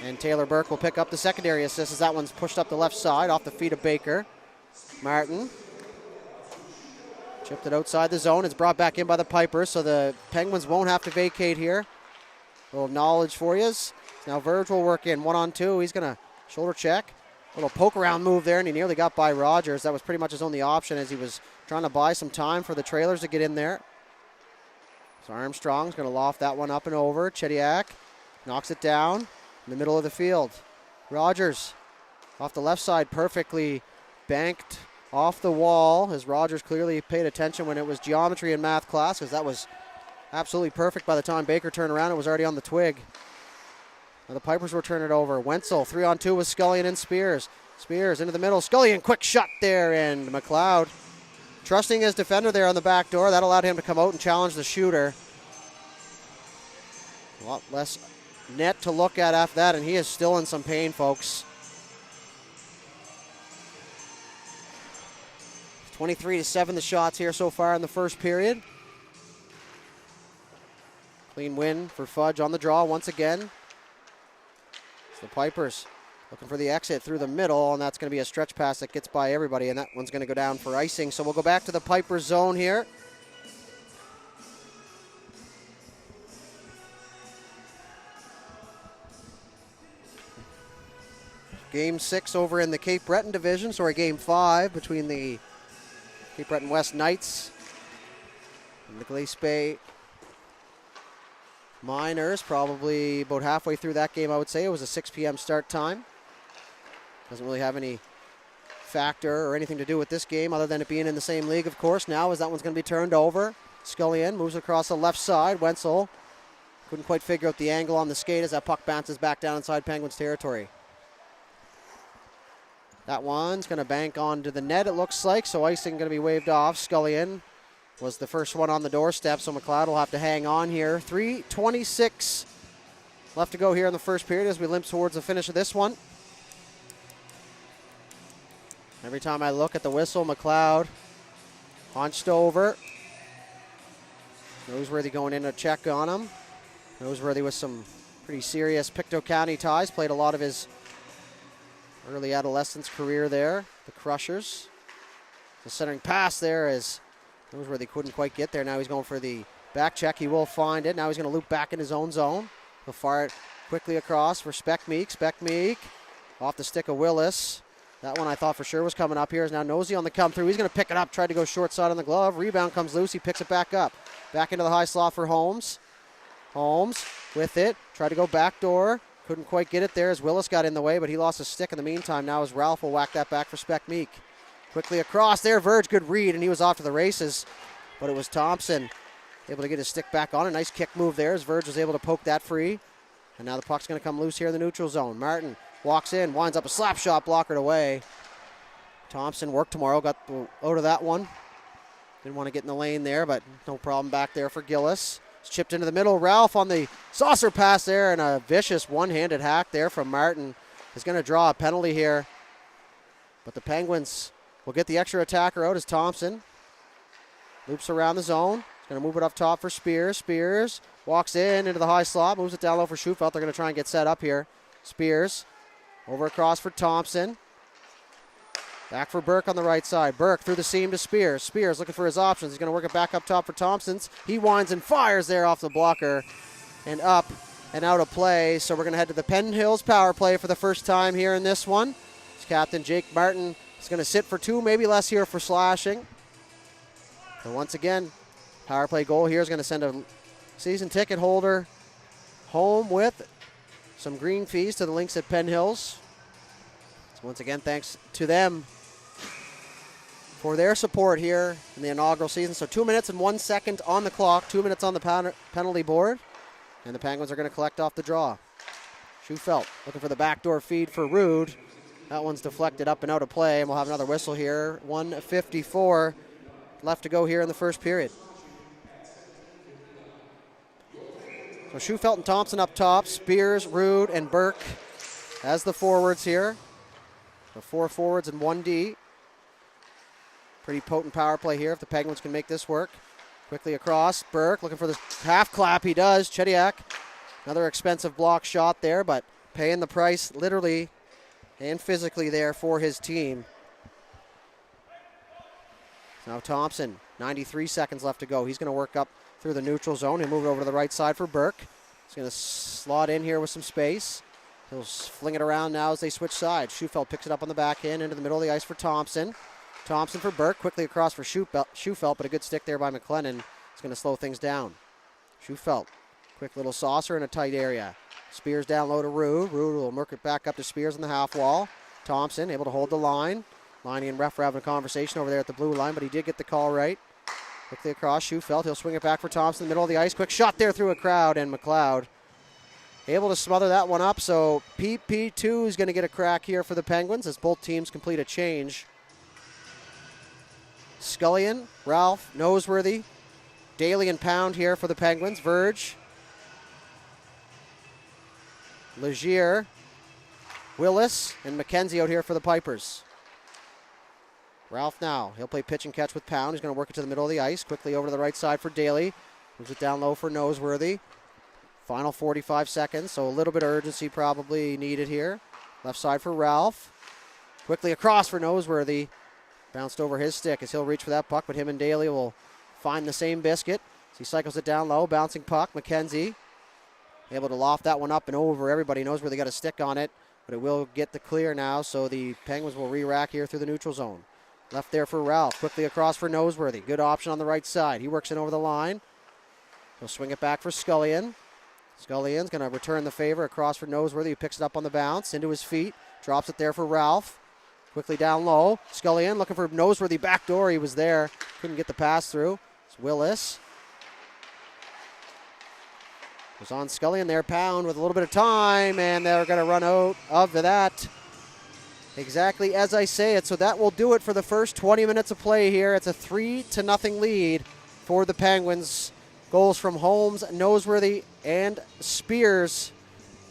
[SPEAKER 2] And Taylor Burke will pick up the secondary assist as that one's pushed up the left side off the feet of Baker. Martin. Chipped it outside the zone. It's brought back in by the Pipers, so the Penguins won't have to vacate here. A little knowledge for you. Now Verge will work in 1-on-2. He's going to shoulder check. A little poke around move there, and he nearly got by Rogers. That was pretty much his only option as he was trying to buy some time for the Trailers to get in there. So Armstrong's going to loft that one up and over. Chediak knocks it down in the middle of the field. Rogers off the left side, perfectly banked off the wall, as Rogers clearly paid attention when it was geometry and math class, because that was absolutely perfect. By the time Baker turned around, it was already on the twig. Now the Pipers will turn it over. Wenzel 3-on-2 with Scullion and Spears. Spears into the middle. Scullion, quick shot there, and McLeod trusting his defender there on the back door. That allowed him to come out and challenge the shooter. A lot less net to look at after that, and he is still in some pain, folks. 23-7 the shots here so far in the first period. Clean win for Fudge on the draw once again. It's the Pipers looking for the exit through the middle, and that's going to be a stretch pass that gets by everybody, and that one's going to go down for icing. So we'll go back to the Pipers zone here. Game 6 over in the Cape Breton division, sorry, Game 5 between the Cape Breton West Knights and the Glace Bay Miners. Probably about halfway through that game, I would say. It was a 6 p.m. start time. Doesn't really have any factor or anything to do with this game other than it being in the same league, of course. Now as that one's going to be turned over. Scullion moves across the left side. Wenzel couldn't quite figure out the angle on the skate as that puck bounces back down inside Penguins territory. That one's going to bank onto the net, it looks like, so icing going to be waved off. Scullion was the first one on the doorstep, so McLeod will have to hang on here. 3:26 left to go here in the first period as we limp towards the finish of this one. Every time I look at the whistle, McLeod hunched over. Noseworthy going in to check on him. Noseworthy with some pretty serious Pictou County ties, played a lot of his early adolescence career there, the Crushers. The centering pass there is Noseworthy couldn't quite get there. Now he's going for the back check. He will find it. Now he's going to loop back in his own zone. He'll fire it quickly across for Speckmeek. Speckmeek off the stick of Willis. That one I thought for sure was coming up here. Is now Nosey on the come through. He's going to pick it up. Tried to go short side on the glove. Rebound comes loose. He picks it back up. Back into the high slot for Holmes. Holmes with it. Tried to go back door. Couldn't quite get it there as Willis got in the way, but he lost a stick in the meantime. Now as Ralph will whack that back for Speckmeek. Quickly across there. Verge, good read, and he was off to the races. But it was Thompson able to get his stick back on. A nice kick move there as Verge was able to poke that free. And now the puck's going to come loose here in the neutral zone. Martin walks in, winds up a slap shot, blockered away. Thompson worked tomorrow, got out of that one. Didn't want to get in the lane there, but no problem back there for Gillis. It's chipped into the middle. Ralph on the saucer pass there, and a vicious one-handed hack there from Martin is going to draw a penalty here. But the Penguins will get the extra attacker out as Thompson loops around the zone. He's going to move it up top for Spears. Spears walks in into the high slot, moves it down low for Schufelt. They're going to try and get set up here. Spears over across for Thompson. Back for Burke on the right side. Burke through the seam to Spears. Spears looking for his options. He's going to work it back up top for Thompson's. He winds and fires there off the blocker and up and out of play. So we're going to head to the Penn Hills power play for the first time here in this one. It's Captain Jake Martin is going to sit for 2, maybe less here for slashing. And once again, power play goal here is going to send a season ticket holder home with some green fees to the Lynx at Penn Hills. So once again, thanks to them for their support here in the inaugural season. So 2 minutes and 1 second on the clock, 2 minutes on the penalty board, and the Penguins are going to collect off the draw. Schufelt looking for the backdoor feed for Rude. That one's deflected up and out of play, and we'll have another whistle here. 1:54 left to go here in the first period. So Schufelt and Thompson up top, Spears, Rude, and Burke as the forwards here. So 4 forwards and 1 D. Pretty potent power play here if the Penguins can make this work. Quickly across, Burke looking for the half clap. He does. Chediak, another expensive block shot there, but paying the price literally and physically there for his team. Now Thompson, 93 seconds left to go. He's going to work up through the neutral zone. He'll move it over to the right side for Burke. He's going to slot in here with some space. He'll fling it around now as they switch sides. Schufelt picks it up on the back end into the middle of the ice for Thompson. Thompson for Burke, quickly across for Schufelt, but a good stick there by McLennan. It's going to slow things down. Schufelt, quick little saucer in a tight area. Spears down low to Rude. Rude will work it back up to Spears on the half wall. Thompson able to hold the line. Liney and ref are having a conversation over there at the blue line, but he did get the call right. Quickly across, Schufelt. He'll swing it back for Thompson in the middle of the ice. Quick shot there through a crowd, and McLeod able to smother that one up. So PP2 is going to get a crack here for the Penguins as both teams complete a change. Scullion, Ralph, Noseworthy, Daly and Pound here for the Penguins. Verge, Legier, Willis, and McKenzie out here for the Pipers. Ralph now, he'll play pitch and catch with Pound. He's going to work it to the middle of the ice. Quickly over to the right side for Daly. Moves it down low for Noseworthy. Final 45 seconds, so a little bit of urgency probably needed here. Left side for Ralph. Quickly across for Noseworthy. Bounced over his stick as he'll reach for that puck, but him and Daly will find the same biscuit. As he cycles it down low, bouncing puck. McKenzie able to loft that one up and over. Everybody knows where they got a stick on it, but it will get the clear now, so the Penguins will re-rack here through the neutral zone. Left there for Ralph. Quickly across for Noseworthy. Good option on the right side. He works in over the line. He'll swing it back for Scullion. Scullion's going to return the favor across for Noseworthy. He picks it up on the bounce, into his feet. Drops it there for Ralph. Quickly down low. Scullion looking for Noseworthy backdoor. He was there. Couldn't get the pass through. It's Willis. Was on Scullion there. Pound with a little bit of time, and they're going to run out of that. Exactly as I say it. So that will do it for the first 20 minutes of play here. It's a 3-0 lead for the Penguins. Goals from Holmes, Noseworthy, and Spears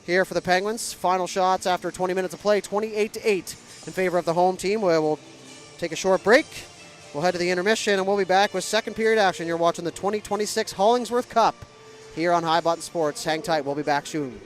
[SPEAKER 2] here for the Penguins. Final shots after 20 minutes of play, 28-8 in favor of the home team. We'll take a short break. We'll head to the intermission, and we'll be back with second period action. You're watching the 2026 Hollingsworth Cup here on High Button Sports. Hang tight. We'll be back soon.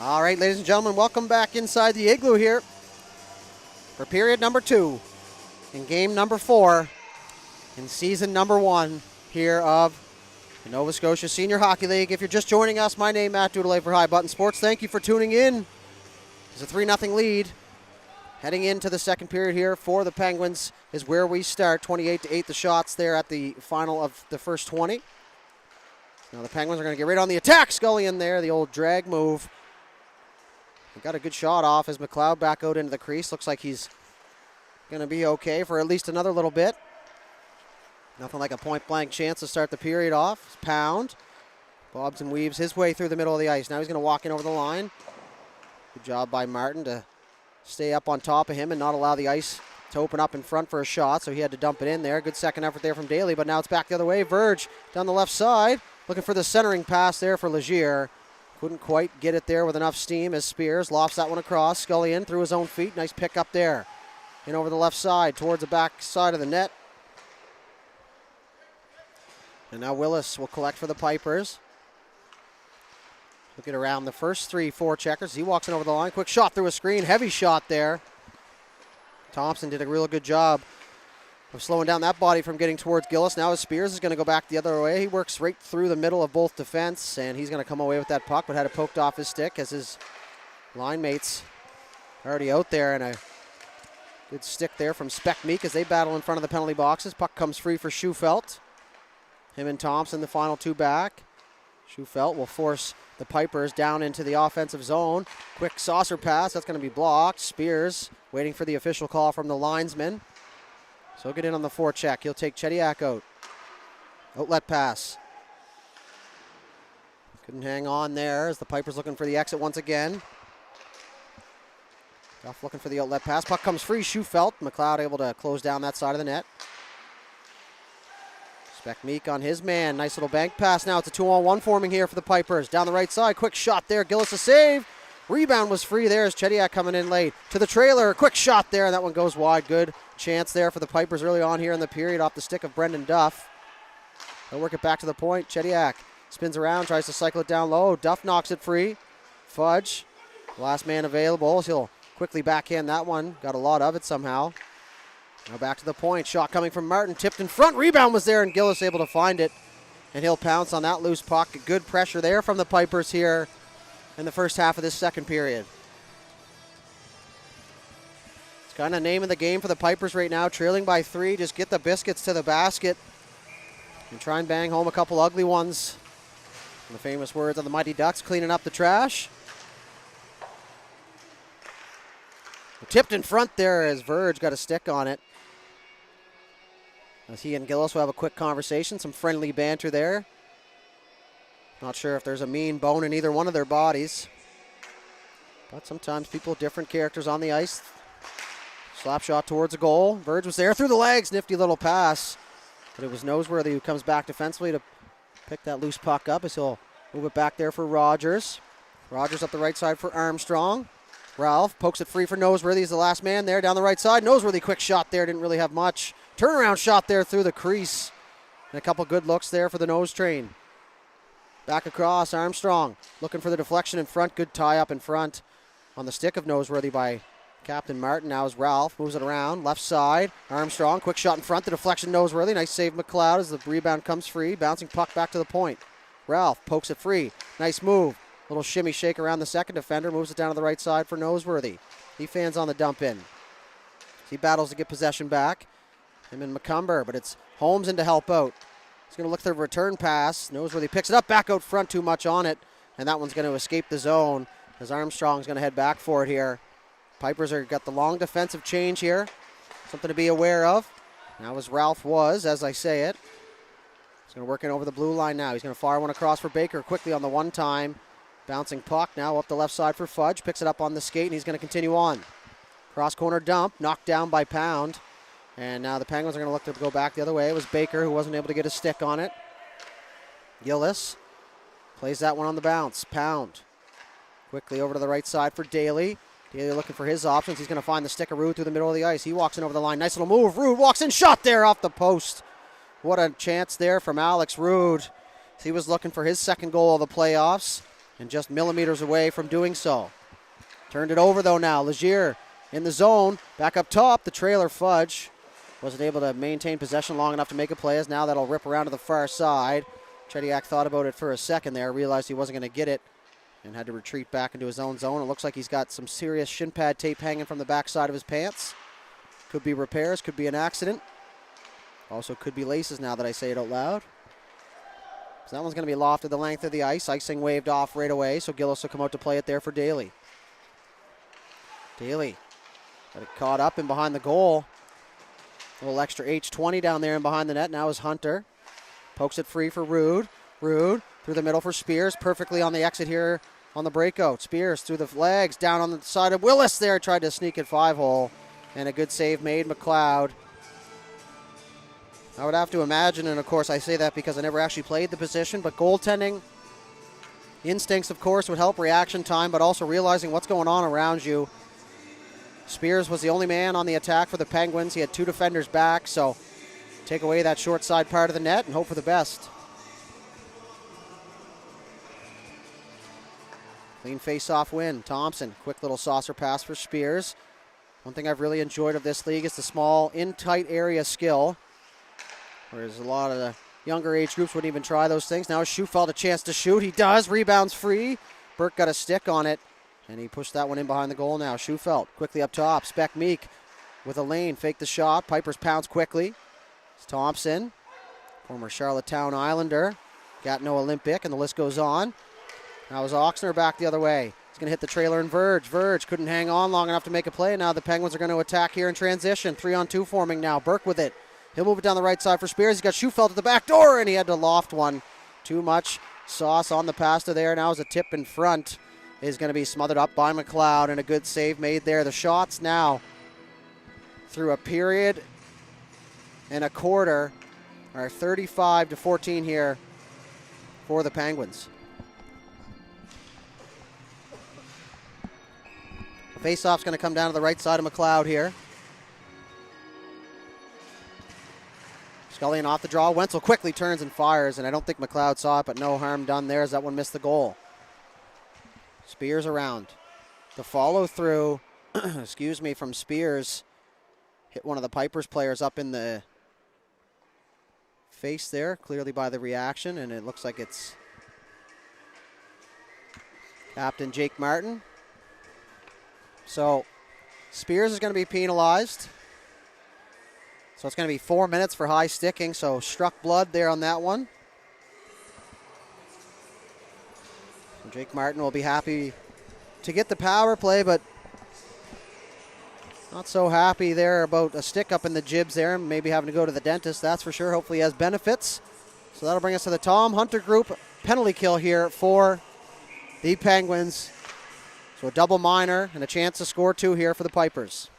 [SPEAKER 2] All right, ladies and gentlemen, welcome back inside the Igloo here for period number 2 in game number 4 in season number 1 here of the Nova Scotia Senior Hockey League. If you're just joining us, my name is Matt Dudelay for High Button Sports. Thank you for tuning in. It's a 3-0 lead. Heading into the second period here for the Penguins is where we start. 28-8 the shots there at the final of the first 20. Now the Penguins are going to get right on the attack. Scully in there, the old drag move. He got a good shot off as McLeod back out into the crease. Looks like he's going to be okay for at least another little bit. Nothing like a point-blank chance to start the period off. Pound. Bobs and weaves his way through the middle of the ice. Now he's going to walk in over the line. Good job by Martin to stay up on top of him and not allow the ice to open up in front for a shot, so he had to dump it in there. Good second effort there from Daly, but now it's back the other way. Verge down the left side, looking for the centering pass there for Legier. Couldn't quite get it there with enough steam as Spears lofts that one across. Scully in through his own feet. Nice pick up there. In over the left side towards the back side of the net. And now Willis will collect for the Pipers. He'll get around the first 3-4 checkers. He walks in over the line. Quick shot through a screen. Heavy shot there. Thompson did a real good job of slowing down that body from getting towards Gillis. Now as Spears is going to go back the other way. He works right through the middle of both defense, and he's going to come away with that puck, but had it poked off his stick as his line mates already out there. And a good stick there from Speck Meek as they battle in front of the penalty boxes. Puck comes free for Schufelt. Him and Thompson, the final two back. Schufelt will force the Pipers down into the offensive zone. Quick saucer pass, that's going to be blocked. Spears waiting for the official call from the linesman. So he'll get in on the forecheck. He'll take Chediak out. Outlet pass. Couldn't hang on there as the Pipers looking for the exit once again. Duff looking for the outlet pass. Puck comes free. Schufelt. McLeod able to close down that side of the net. Speck Meek on his man. Nice little bank pass. Now it's a 2-on-1 forming here for the Pipers. Down the right side. Quick shot there. Gillis a save. Rebound was free there as Chediak coming in late. To the trailer. Quick shot there. And that one goes wide. Good chance there for the Pipers early on here in the period off the stick of Brendan Duff. They'll work it back to the point. Chediak spins around. Tries to cycle it down low. Duff knocks it free. Fudge. Last man available. He'll quickly backhand that one. Got a lot of it somehow. Now back to the point. Shot coming from Martin. Tipped in front. Rebound was there, and Gillis able to find it. And he'll pounce on that loose puck. Good pressure there from the Pipers here in the first half of this second period. It's kind of name of the game for the Pipers right now. Trailing by 3. Just get the biscuits to the basket and try and bang home a couple ugly ones. In the famous words of the Mighty Ducks, cleaning up the trash. Tipped in front there as Verge got a stick on it. As he and Gillis will have a quick conversation, some friendly banter there. Not sure if there's a mean bone in either one of their bodies. But sometimes people with different characters on the ice. Slap shot towards a goal. Verge was there through the legs. Nifty little pass. But it was Noseworthy who comes back defensively to pick that loose puck up as he'll move it back there for Rogers. Rogers up the right side for Armstrong. Ralph pokes it free for Noseworthy. He's the last man there down the right side. Noseworthy, quick shot there. Didn't really have much. Turnaround shot there through the crease. And a couple good looks there for the nose train. Back across, Armstrong looking for the deflection in front. Good tie up in front on the stick of Noseworthy by Captain Martin. Now is Ralph. Moves it around. Left side. Armstrong, quick shot in front. The deflection Noseworthy. Nice save McLeod as the rebound comes free. Bouncing puck back to the point. Ralph pokes it free. Nice move. Little shimmy shake around the second defender. Moves it down to the right side for Noseworthy. He fans on the dump in. He battles to get possession back. Him and McCumber, but it's Holmes in to help out. He's going to look for the return pass. Noseworthy picks it up, back out front, too much on it. And that one's going to escape the zone as Armstrong's going to head back for it here. Pipers are got the long defensive change here. Something to be aware of. Now as Ralph was, as I say it. He's going to work in over the blue line now. He's going to fire one across for Baker quickly on the one time. Bouncing puck now up the left side for Fudge. Picks it up on the skate, and he's going to continue on. Cross corner dump, knocked down by Pound. And now the Penguins are going to look to go back the other way. It was Baker who wasn't able to get a stick on it. Gillis plays that one on the bounce. Pound quickly over to the right side for Daly. Daly looking for his options. He's going to find the stick of Rude through the middle of the ice. He walks in over the line. Nice little move. Rude walks in. Shot there off the post. What a chance there from Alex Rude. He was looking for his second goal of the playoffs. and just millimeters away from doing so. Turned it over though now. Legier in the zone. Back up top. The trailer Fudge wasn't able to maintain possession long enough to make a play, as now that'll rip around to the far side. Chediak thought about it for a second there, realized he wasn't going to get it, and had to retreat back into his own zone. It looks like he's got some serious shin pad tape hanging from the backside of his pants. Could be repairs, could be an accident. Also could be laces now that I say it out loud. So that one's going to be lofted the length of the ice. Icing waved off right away, so Gillis will come out to play it there for Daly. Daly got it caught up and behind the goal. A little extra H20 down there and behind the net. Now is Hunter. Pokes it free for Rude. Rude through the middle for Spears. Perfectly on the exit here on the breakout. Spears through the legs. Down on the side of Willis there. Tried to sneak it 5-hole. And a good save made. McLeod. I would have to imagine, and of course I say that because I never actually played the position, but goaltending instincts, of course, would help reaction time, but also realizing what's going on around you. Spears was the only man on the attack for the Penguins. He had 2 defenders back, so take away that short side part of the net and hope for the best. Clean face-off win. Thompson, quick little saucer pass for Spears. One thing I've really enjoyed of this league is the small, in-tight area skill, whereas a lot of the younger age groups wouldn't even try those things. Now Schufeld a chance to shoot. He does. Rebounds free. Burke got a stick on it, and he pushed that one in behind the goal now. Schufeld quickly up top. Speck Meek with a lane. Fake the shot. Pipers pounce quickly. It's Thompson, former Charlottetown Islander. Got no Olympic, and the list goes on. Now is Oxner back the other way. He's going to hit the trailer and Verge. Verge couldn't hang on long enough to make a play. Now the Penguins are going to attack here in transition. 3-on-2 forming now. Burke with it. He'll move it down the right side for Spears. He's got Schufeld at the back door, and he had to loft one. Too much sauce on the pasta there. Now as a tip in front is going to be smothered up by McLeod, and a good save made there. The shots now through a period and a quarter are 35-14 here for the Penguins. Face-off's going to come down to the right side of McLeod here. Scullion off the draw. Wenzel quickly turns and fires, and I don't think McLeod saw it, but no harm done there as that one missed the goal. Spears around. The follow-through, excuse me, from Spears hit one of the Pipers players up in the face there, clearly by the reaction, and it looks like it's Captain Jake Martin. So Spears is going to be penalized. So it's going to be 4 minutes for high sticking, so struck blood there on that one. And Jake Martin will be happy to get the power play, but not so happy there about a stick up in the jibs there, maybe having to go to the dentist, that's for sure. Hopefully he has benefits. So that'll bring us to the Tom Hunter group penalty kill here for the Penguins. So a double minor and a chance to score 2 here for the Pipers.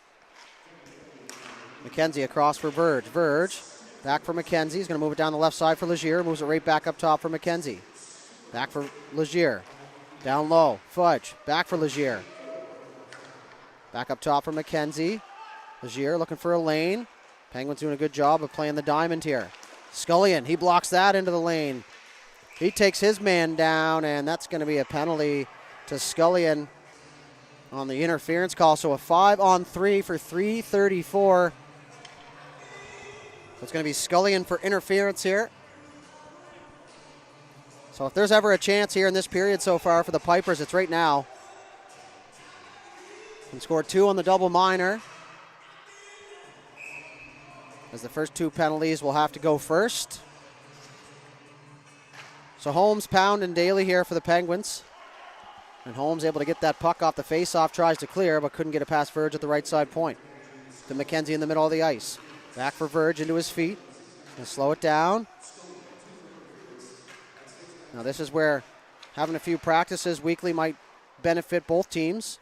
[SPEAKER 2] McKenzie across for Verge. Verge back for McKenzie. He's going to move it down the left side for Legier. Moves it right back up top for McKenzie. Back for Legier. Down low. Fudge. Back for Legier. Back up top for McKenzie. Legier looking for a lane. Penguins doing a good job of playing the diamond here. Scullion, he blocks that into the lane. He takes his man down, and that's going to be a penalty to Scullion on the interference call. So a 5-on-3 for 3:34. It's going to be Scullion for interference here. So if there's ever a chance here in this period so far for the Pipers, it's right now. And scored 2 on the double minor, as the first 2 penalties will have to go first. So Holmes, Pound, and Daly here for the Penguins. And Holmes able to get that puck off the face-off, tries to clear, but couldn't get it past Verge at the right side point. To McKenzie in the middle of the ice. Back for Verge into his feet. Gonna slow it down. Now this is where having a few practices weekly might benefit both teams.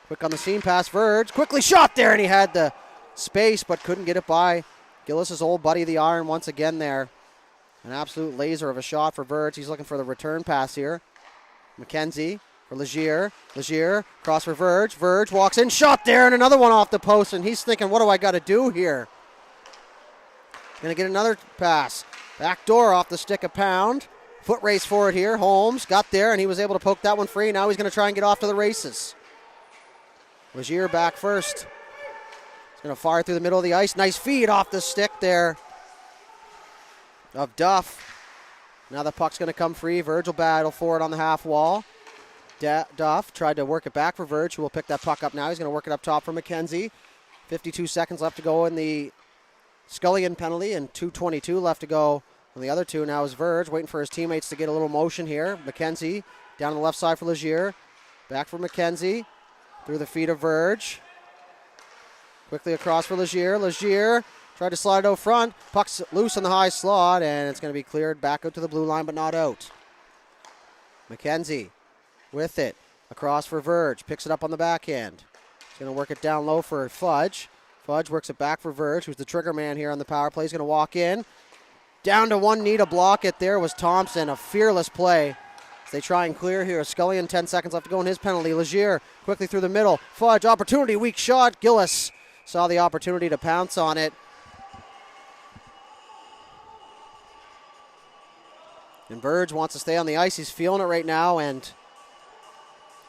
[SPEAKER 2] Quick on the seam pass, Verge. Quickly shot there, and he had the space, but couldn't get it by Gillis' old buddy, the Iron, once again there. An absolute laser of a shot for Verge. He's looking for the return pass here. McKenzie for Legier. Legier, cross for Verge. Verge walks in, shot there, and another one off the post, and he's thinking, what do I got to do here? Going to get another pass. Back door off the stick of Pound. Foot race for it here. Holmes got there, and he was able to poke that one free. Now he's going to try and get off to the races. Legier back first. He's going to fire through the middle of the ice. Nice feed off the stick there of Duff. Now the puck's going to come free. Verge will battle for it on the half wall. Duff tried to work it back for Verge, who will pick that puck up now. He's going to work it up top for McKenzie. 52 seconds left to go in the Scullion penalty, and 2:22 left to go on the other two. Now is Verge waiting for his teammates to get a little motion here. McKenzie down on the left side for Legier. Back for McKenzie. Through the feet of Verge. Quickly across for Legier. Legier tried to slide out front. Puck's loose in the high slot, and it's going to be cleared back out to the blue line, but not out. McKenzie with it. Across for Verge. Picks it up on the backhand. He's going to work it down low for Fudge. Fudge works it back for Verge, who's the trigger man here on the power play. He's going to walk in. Down to one knee to block it. There was Thompson. A fearless play. As they try and clear here. Scullion, 10 seconds left to go in his penalty. Legier quickly through the middle. Fudge, opportunity, weak shot. Gillis saw the opportunity to pounce on it. And Verge wants to stay on the ice. He's feeling it right now. And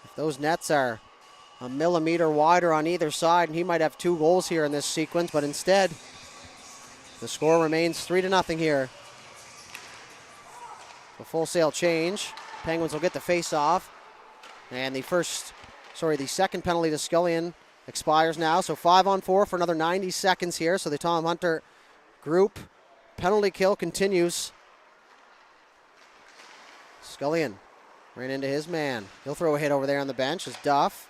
[SPEAKER 2] if those nets are a millimeter wider on either side, and he might have 2 goals here in this sequence, but instead the score remains 3-0 here. A full sail change. Penguins will get the face-off. And the second penalty to Scullion expires now. So 5-on-4 for another 90 seconds here. So the Tom Hunter group penalty kill continues. Scullion ran into his man. He'll throw a hit over there on the bench as Duff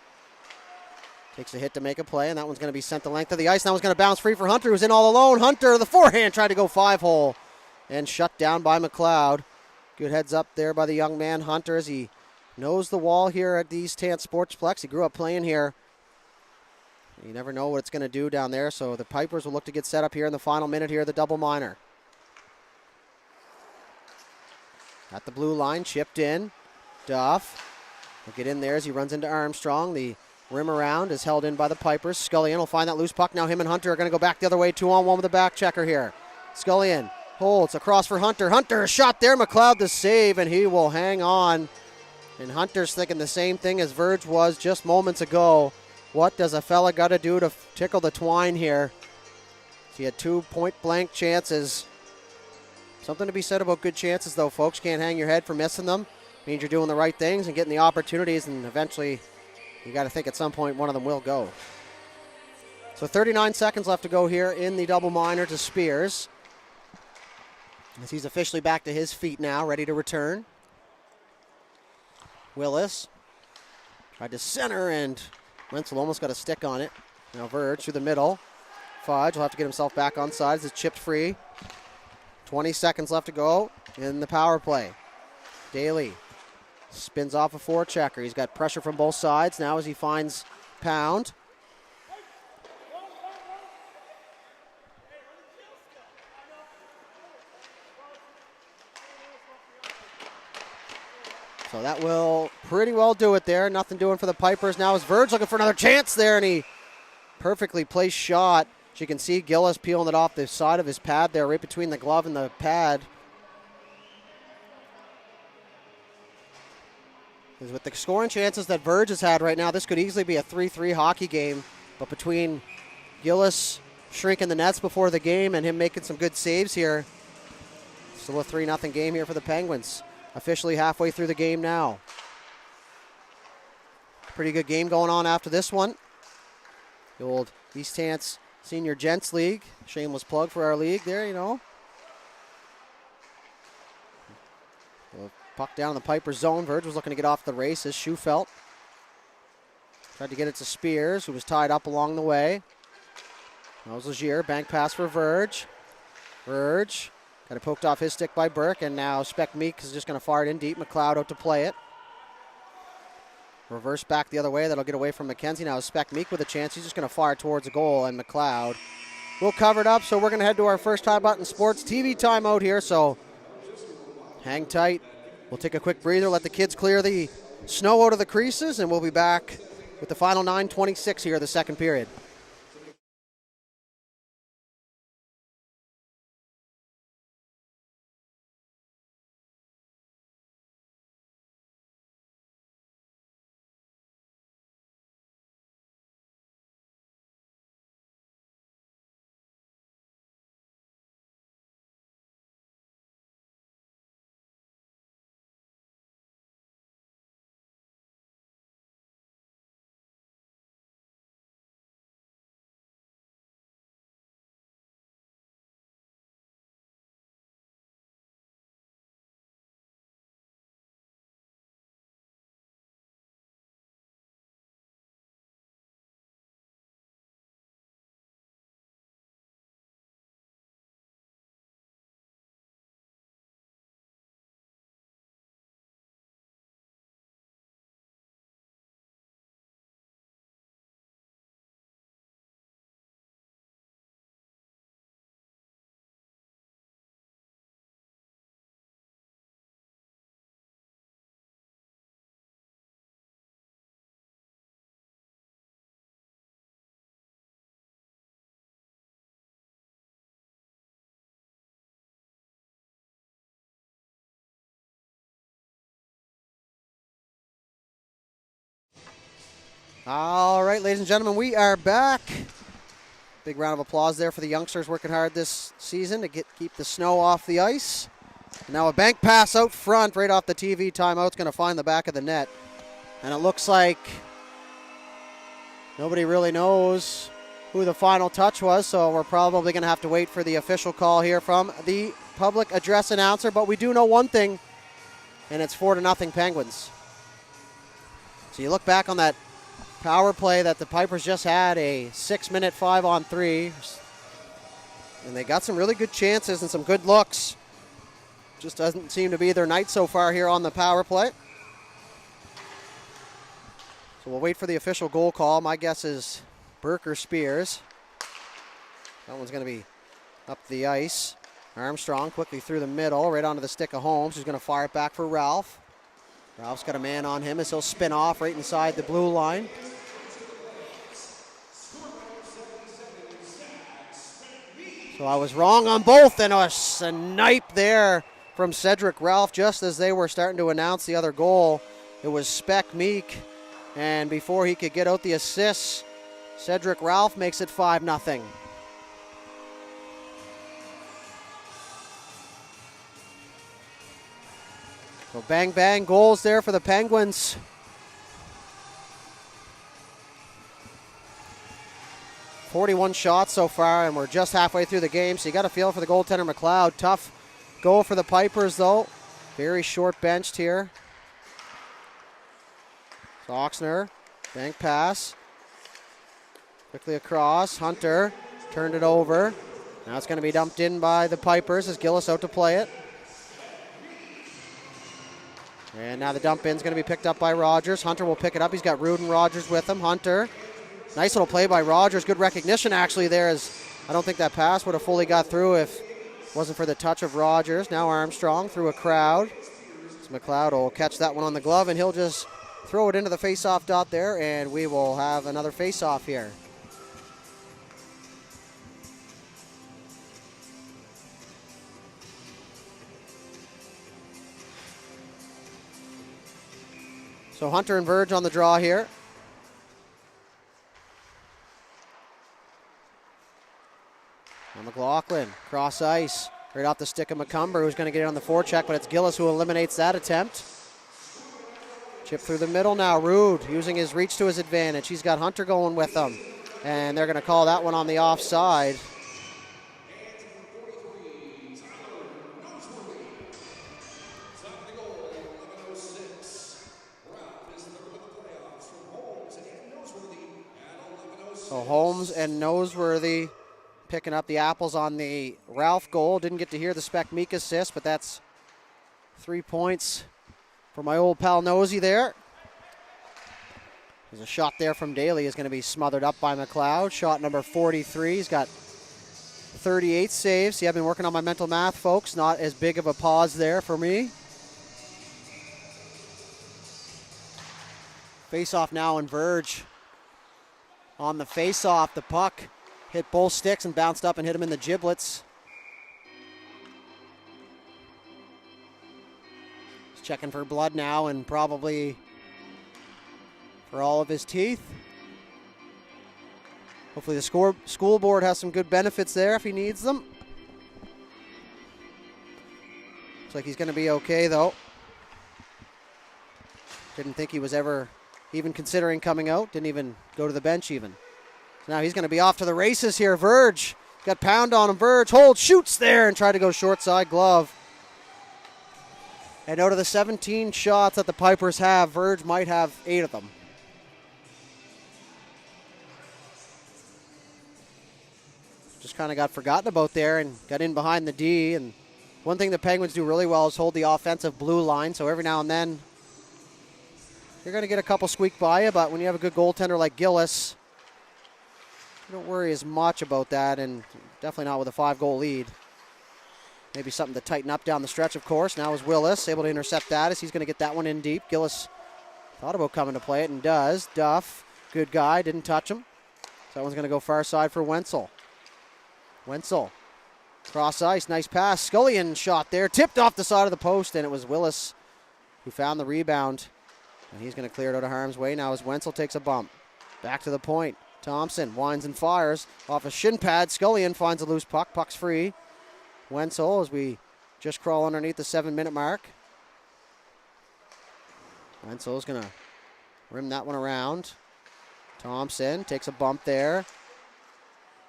[SPEAKER 2] takes a hit to make a play, and that one's going to be sent the length of the ice. That one's going to bounce free for Hunter, who's in all alone. Hunter, the forehand, tried to go 5-hole and shut down by McLeod. Good heads up there by the young man, Hunter, as he knows the wall here at the East Tant Sportsplex. He grew up playing here. You never know what it's going to do down there, so the Pipers will look to get set up here in the final minute here of the double minor. At the blue line, chipped in. Duff will get in there as he runs into Armstrong. The rim around is held in by the Pipers. Scullion will find that loose puck. Now him and Hunter are going to go back the other way. 2-on-1 with the back checker here. Scullion holds across for Hunter. Hunter, a shot there. McLeod the save, and he will hang on. And Hunter's thinking the same thing as Verge was just moments ago. What does a fella got to do to tickle the twine here? He had 2 point-blank chances. Something to be said about good chances, though, folks. Can't hang your head for missing them. Means you're doing the right things and getting the opportunities, and eventually you got to think at some point one of them will go. So 39 seconds left to go here in the double minor to Spears, as he's officially back to his feet now, ready to return. Willis tried to center, and Wenzel almost got a stick on it. Now Verge through the middle. Fudge will have to get himself back on sides. It's chipped free. 20 seconds left to go in the power play. Daly spins off a forechecker. He's got pressure from both sides now as he finds Pound. So that will pretty well do it there. Nothing doing for the Pipers. Now is Verge looking for another chance there, and he perfectly placed shot. As you can see, Gillis peeling it off the side of his pad there, right between the glove and the pad. Because with the scoring chances that Verge has had right now, this could easily be a 3-3 hockey game. But between Gillis shrinking the nets before the game and him making some good saves here, still a 3-0 game here for the Penguins. Officially halfway through the game now. Pretty good game going on after this one. The old East Tants Senior Gents League. Shameless plug for our league there, you know. Puck down in the Piper zone. Verge was looking to get off the race as Schufelt tried to get it to Spears, who was tied up along the way. That was Legier. Bank pass for Verge. Verge got it poked off his stick by Burke, and now Speck Meek is just going to fire it in deep. McLeod out to play it. Reverse back the other way. That'll get away from McKenzie. Now Speck Meek with a chance. He's just going to fire towards the goal, and McLeod will cover it up. So we're going to head to our first Time Button Sports TV timeout here. So hang tight. We'll take a quick breather, let the kids clear the snow out of the creases, and we'll be back with the final 9:26 here of the second period. All right, ladies and gentlemen, we are back. Big round of applause there for the youngsters working hard this season to keep the snow off the ice. And now a bank pass out front right off the TV timeout. It's going to find the back of the net. And it looks like nobody really knows who the final touch was, so we're probably going to have to wait for the official call here from the public address announcer. But we do know one thing, and it's 4-0 Penguins. So you look back on that power play that the Pipers just had, a 6-minute 5-on-3. And they got some really good chances and some good looks. Just doesn't seem to be their night so far here on the power play. So we'll wait for the official goal call. My guess is Burke or Spears. That one's going to be up the ice. Armstrong quickly through the middle, right onto the stick of Holmes, who's going to fire it back for Ralph. Ralph's got a man on him as he'll spin off right inside the blue line. So I was wrong on both, and a snipe there from Cedric Ralph just as they were starting to announce the other goal. It was Spec Meek, and before he could get out the assist, Cedric Ralph makes it 5-0. So bang, bang, goals there for the Penguins. .41 shots so far, and we're just halfway through the game, so you got to feel for the goaltender McLeod. Tough goal for the Pipers, though. Very short benched here. Oxner, bank pass. Quickly across, Hunter turned it over. Now it's going to be dumped in by the Pipers as Gillis out to play it. And now the dump in's going to be picked up by Rogers. Hunter will pick it up. He's got Rude and Rogers with him. Hunter. Nice little play by Rogers. Good recognition actually there, as I don't think that pass would have fully got through if it wasn't for the touch of Rogers. Now Armstrong through a crowd. So McLeod will catch that one on the glove, and he'll just throw it into the face-off dot there, and we will have another face-off here. So Hunter and Verge on the draw here. Now McLaughlin, cross ice, right off the stick of McCumber, who's going to get it on the forecheck, but it's Gillis who eliminates that attempt. Chip through the middle now, Rude using his reach to his advantage. He's got Hunter going with him, and they're going to call that one on the offside. So Holmes and Noseworthy picking up the apples on the Ralph goal. Didn't get to hear the Spec Meek assist, but that's 3 points for my old pal Nosey there. There's a shot there from Daly is going to be smothered up by McLeod. Shot number 43. He's got 38 saves. See, I've been working on my mental math, folks. Not as big of a pause there for me. Face-off now, and Verge on the face-off. The puck hit both sticks and bounced up and hit him in the giblets. He's checking for blood now, and probably for all of his teeth. Hopefully the school board has some good benefits there if he needs them. Looks like he's going to be okay, though. Didn't think he was ever even considering coming out. Didn't even go to the bench even. So now he's going to be off to the races here. Verge got pound on him. Verge holds, shoots there, and tried to go short side glove. And out of the 17 shots that the Pipers have, Verge might have 8 of them. Just kind of got forgotten about there and got in behind the D. And one thing the Penguins do really well is hold the offensive blue line. So every now and then you're going to get a couple squeak by you, but when you have a good goaltender like Gillis, you don't worry as much about that, and definitely not with a 5-goal lead. Maybe something to tighten up down the stretch, of course. Now is Willis able to intercept that as he's going to get that one in deep. Gillis thought about coming to play it and does. Duff, good guy, didn't touch him. So that one's going to go far side for Wenzel. Wenzel, cross ice, nice pass. Scullion shot there, tipped off the side of the post, and it was Willis who found the rebound. And he's going to clear it out of harm's way now as Wenzel takes a bump. Back to the point. Thompson winds and fires off a shin pad. Scullion finds a loose puck. Puck's free. Wenzel as we just crawl underneath the 7-minute mark. Wenzel's going to rim that one around. Thompson takes a bump there.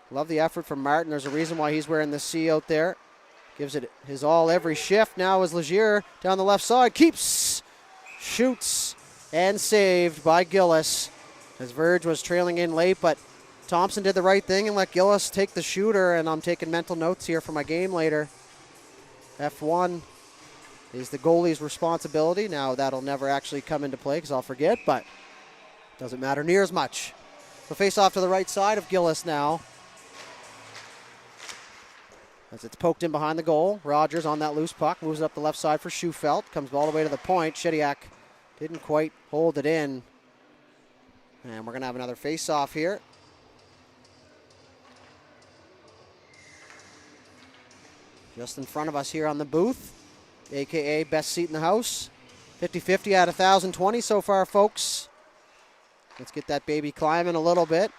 [SPEAKER 2] Love the effort from Martin. There's a reason why he's wearing the C out there. Gives it his all every shift. Now is Legier down the left side. Keeps, shoots, and saved by Gillis. As Verge was trailing in late, but Thompson did the right thing and let Gillis take the shooter, and I'm taking mental notes here for my game later. F1 is the goalie's responsibility. Now, that'll never actually come into play because I'll forget, but doesn't matter near as much. So face off to the right side of Gillis now. As it's poked in behind the goal. Rogers on that loose puck. Moves it up the left side for Schufelt. Comes all the way to the point. Shediak didn't quite hold it in. And we're going to have another face-off here. Just in front of us here on the booth, a.k.a. best seat in the house. 50-50 out of 1,020 so far, folks. Let's get that baby climbing a little bit.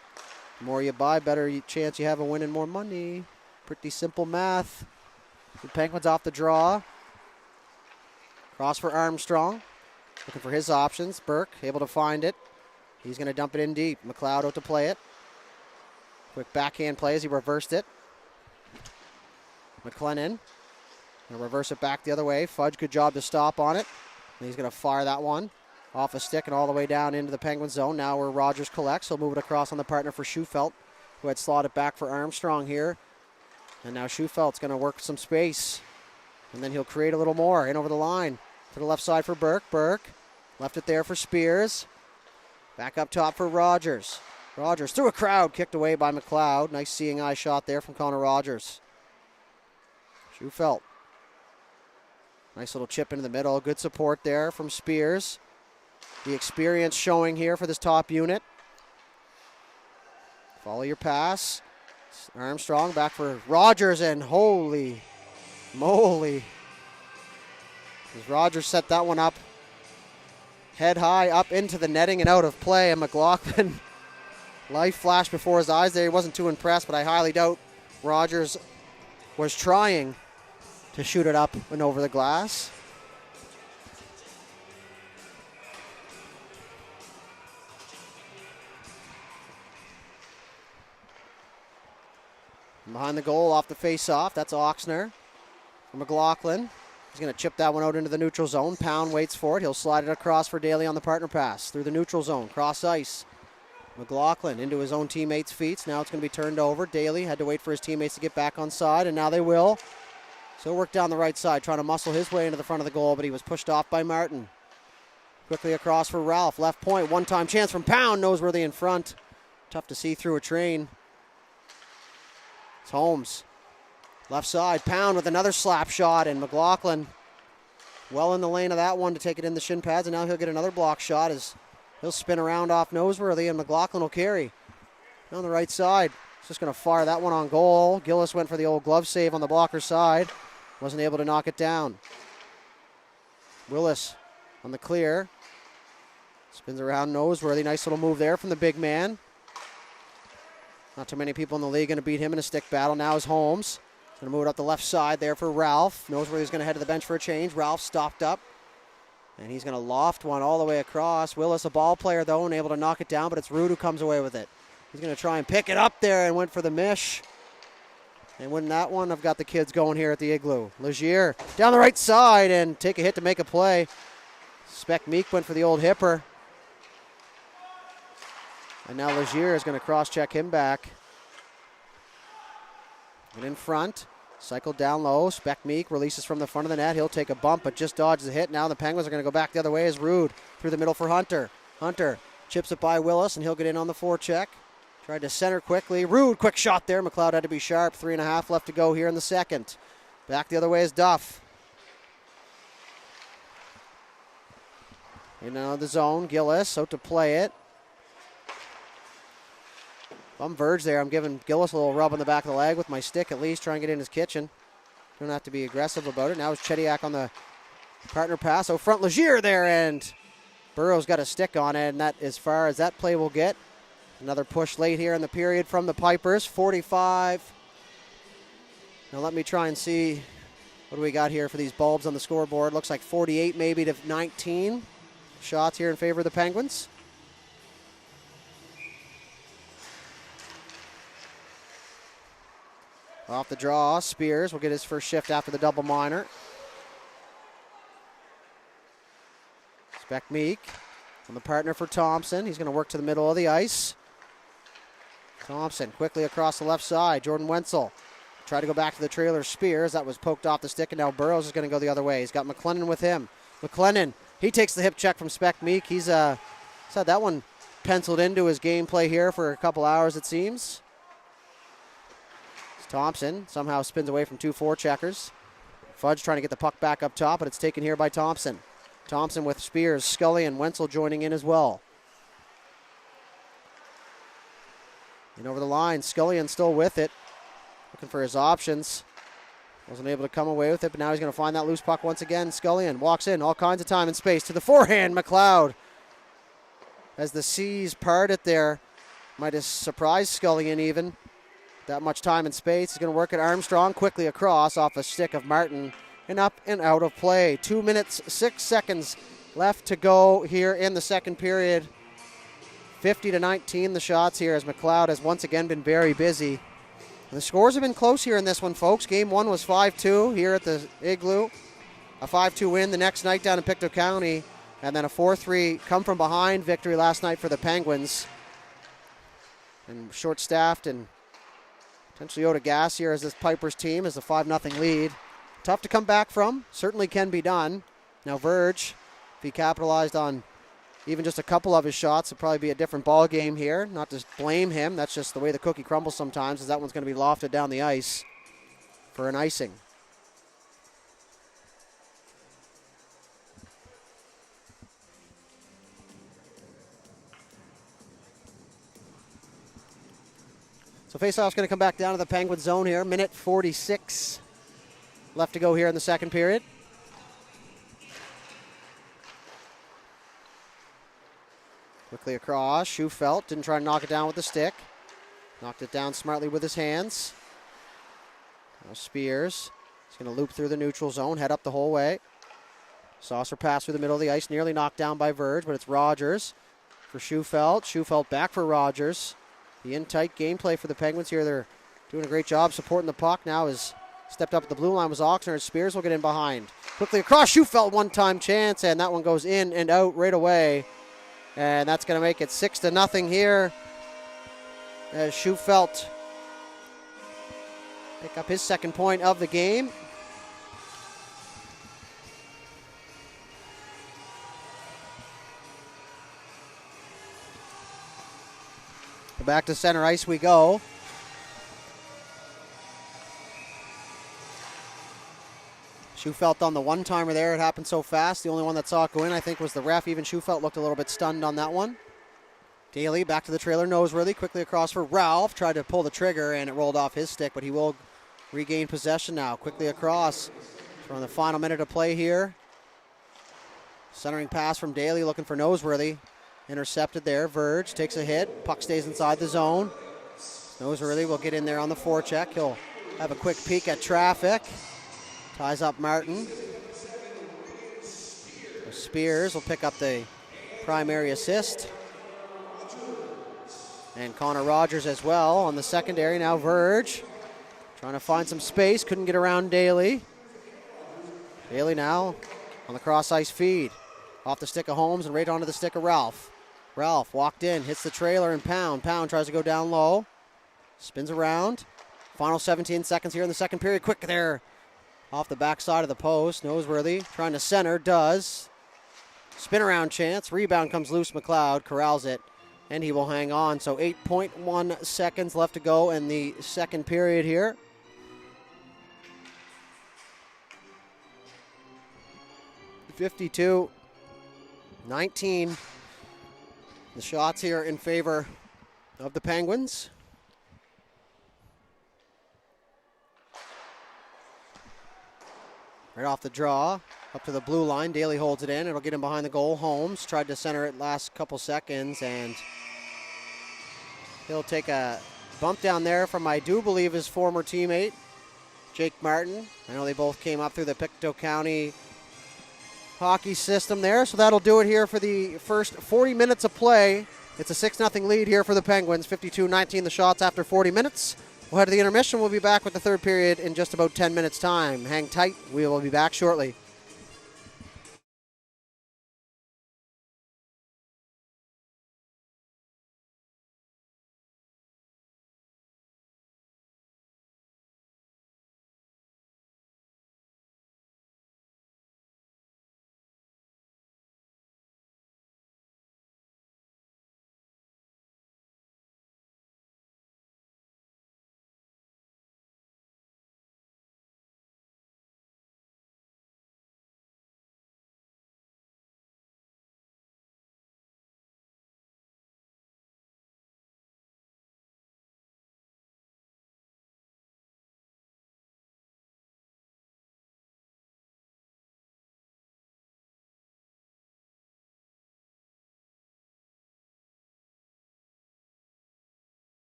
[SPEAKER 2] The more you buy, better chance you have of winning more money. Pretty simple math. The Penguins off the draw. Cross for Armstrong. Looking for his options. Burke able to find it. He's going to dump it in deep. McLeod out to play it. Quick backhand play as he reversed it. McLennan going to reverse it back the other way. Fudge, good job to stop on it. And he's going to fire that one off a stick and all the way down into the Penguin zone. Now where Rogers collects. He'll move it across on the partner for Schufelt, who had slotted back for Armstrong here. And now Schufelt's going to work some space. And then he'll create a little more in over the line. To the left side for Burke. Burke left it there for Spears. Back up top for Rogers. Rogers through a crowd, kicked away by McLeod. Nice seeing eye shot there from Connor Rogers. Schufelt. Nice little chip into the middle. Good support there from Spears. The experience showing here for this top unit. Follow your pass. Armstrong back for Rogers, and holy moly. As Rogers set that one up. Head high up into the netting and out of play, and McLaughlin, life flashed before his eyes there. He wasn't too impressed, but I highly doubt Rogers was trying to shoot it up and over the glass. And behind the goal off the face-off, that's Oxner for McLaughlin. He's going to chip that one out into the neutral zone. Pound waits for it. He'll slide it across for Daly on the partner pass through the neutral zone. Cross ice. McLaughlin into his own teammates' feet. Now it's going to be turned over. Daly had to wait for his teammates to get back on side, and now they will. So work down the right side, trying to muscle his way into the front of the goal, but he was pushed off by Martin. Quickly across for Ralph. Left point. One-time chance from Pound. Noseworthy in front. Tough to see through a train. It's Holmes. Left side, Pound with another slap shot, and McLaughlin well in the lane of that one to take it in the shin pads, and now he'll get another block shot as he'll spin around off Noseworthy, and McLaughlin will carry. On the right side, he's just going to fire that one on goal. Gillis went for the old glove save on the blocker side. Wasn't able to knock it down. Willis on the clear. Spins around Noseworthy. Nice little move there from the big man. Not too many people in the league going to beat him in a stick battle. Now is Holmes. Going to move it up the left side there for Ralph. Noseworthy's going to head to the bench for a change. Ralph stopped up. And he's going to loft one all the way across. Willis, a ball player, though, unable to knock it down, but it's Rude who comes away with it. He's going to try and pick it up there and went for the mish. And winning that one, I've got the kids going here at the Igloo. Legier down the right side and take a hit to make a play. Speck Meek went for the old hipper. And now Legier is going to cross-check him back. And in front, cycled down low. Speck Meek releases from the front of the net. He'll take a bump, but just dodges the hit. Now the Penguins are going to go back the other way as Rude through the middle for Hunter. Hunter chips it by Willis, and he'll get in on the forecheck. Tried to center quickly. Rude, quick shot there. McLeod had to be sharp. 3.5 left to go here in the second. Back the other way is Duff. In the zone, Gillis out to play it. If I'm Verge there, I'm giving Gillis a little rub on the back of the leg with my stick at least, try and get in his kitchen. Don't have to be aggressive about it. Now it's Chediak on the partner pass. Oh, front Legier there, and Burrow's got a stick on it, and that as far as that play will get. Another push late here in the period from the Pipers, 45. Now let me try and see what do we got here for these bulbs on the scoreboard. Looks like 48 maybe to 19 shots here in favor of the Penguins. Off the draw, Spears will get his first shift after the double minor. Speck-Meek on the partner for Thompson. He's going to work to the middle of the ice. Thompson quickly across the left side. Jordan Wenzel tried to go back to the trailer. Spears, that was poked off the stick, and now Burrows is going to go the other way. He's got McLennan with him. McLennan, he takes the hip check from Speck-Meek. He's had that one penciled into his gameplay here for a couple hours, it seems. Thompson somehow spins away from 2 forecheckers. Fudge trying to get the puck back up top, but it's taken here by Thompson. Thompson with Spears, Scully, and Wenzel joining in as well. And over the line, Scullion still with it, looking for his options. Wasn't able to come away with it, but now he's going to find that loose puck once again. Scullion walks in, all kinds of time and space to the forehand. McLeod, as the seas parted there, might have surprised Scullion even. That much time and space. He's going to work at Armstrong quickly across off a stick of Martin and up and out of play. 2 minutes, 6 seconds left to go here in the second period. 50 to 19 the shots here as McLeod has once again been very busy. And the scores have been close here in this one, folks. Game 1 was 5-2 here at the Igloo. A 5-2 win the next night down in Pictou County. And then a 4-3 come from behind victory last night for the Penguins. And short-staffed and potentially out of gas here as this Pipers team is a 5-0 lead. Tough to come back from. Certainly can be done. Now Verge, if he capitalized on even just a couple of his shots, it'd probably be a different ball game here. Not to blame him. That's just the way the cookie crumbles sometimes, as that one's going to be lofted down the ice for an icing. So faceoff's going to come back down to the Penguin zone here. Minute 46 left to go here in the second period. Quickly across, Schufelt didn't try to knock it down with the stick. Knocked it down smartly with his hands. Now Spears, he's going to loop through the neutral zone, head up the whole way. Saucer pass through the middle of the ice, nearly knocked down by Verge, but it's Rogers for Schufelt. Schufelt back for Rogers. The in-tight gameplay for the Penguins here. They're doing a great job supporting the puck. Now is stepped up at the blue line was Oxner, and Spears will get in behind. Quickly across, Schufelt one-time chance, and that one goes in and out right away. And that's going to make it 6-0 here as Schufelt pick up his second point of the game. Back to center ice we go. Schufelt on the one-timer there. It happened so fast. The only one that saw it go in, I think, was the ref. Even Schufelt looked a little bit stunned on that one. Daly back to the trailer. Noseworthy quickly across for Ralph. Tried to pull the trigger, and it rolled off his stick, but he will regain possession now. Quickly across from the final minute of play here. Centering pass from Daly looking for Noseworthy. Intercepted there. Verge takes a hit. Puck stays inside the zone. Noseworthy will get in there on the forecheck. He'll have a quick peek at traffic. Ties up Martin. Spears will pick up the primary assist. And Connor Rogers as well on the secondary. Now Verge trying to find some space. Couldn't get around Daly. Daly now on the cross-ice feed. Off the stick of Holmes and right onto the stick of Ralph. Ralph walked in, hits the trailer, and Pound. Pound tries to go down low. Spins around. Final 17 seconds here in the second period. Quick there. Off the backside of the post. Noseworthy trying to center. Does. Spin around chance. Rebound comes loose. McLeod corrals it. And he will hang on. So 8.1 seconds left to go in the second period here. .52-19. The shots here in favor of the Penguins. Right off the draw, up to the blue line. Daly holds it in. It'll get him behind the goal. Holmes tried to center it last couple seconds, and He'll take a bump down there from, I do believe, his former teammate, Jake Martin. I know they both came up through the Pictou County hockey system there. So that'll do it here for the first 40 minutes of play. It's a 6-0 lead here for the Penguins. 52-19 the shots after 40 minutes. We'll head to the intermission. We'll be back with the third period in just about 10 minutes' time. Hang tight. We will be back shortly.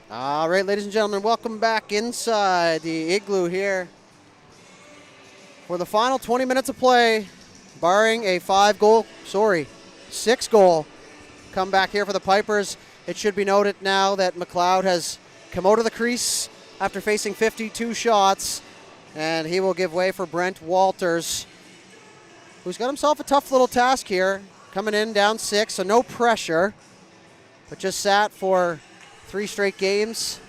[SPEAKER 2] All right, ladies and gentlemen, welcome back inside the Igloo here for the final 20 minutes of play, barring a 6-goal comeback here for the Pipers. It should be noted now that McLeod has come out of the crease after facing 52 shots, and he will give way for Brent Walters, who's got himself a tough little task here, coming in down 6, so no pressure, but just sat for 3 straight games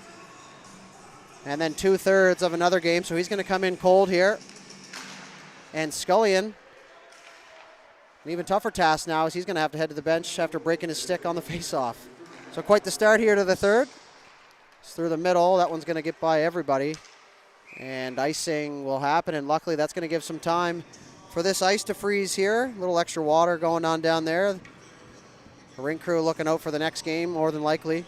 [SPEAKER 2] and then 2/3 of another game, so he's going to come in cold here. And Scullion, an even tougher task now, is he's going to have to head to the bench after breaking his stick on the faceoff. So quite the start here to the third. It's through the middle. That one's going to get by everybody. And icing will happen, and luckily that's going to give some time for this ice to freeze here. A little extra water going on down there. The rink crew looking out for the next game, more than likely.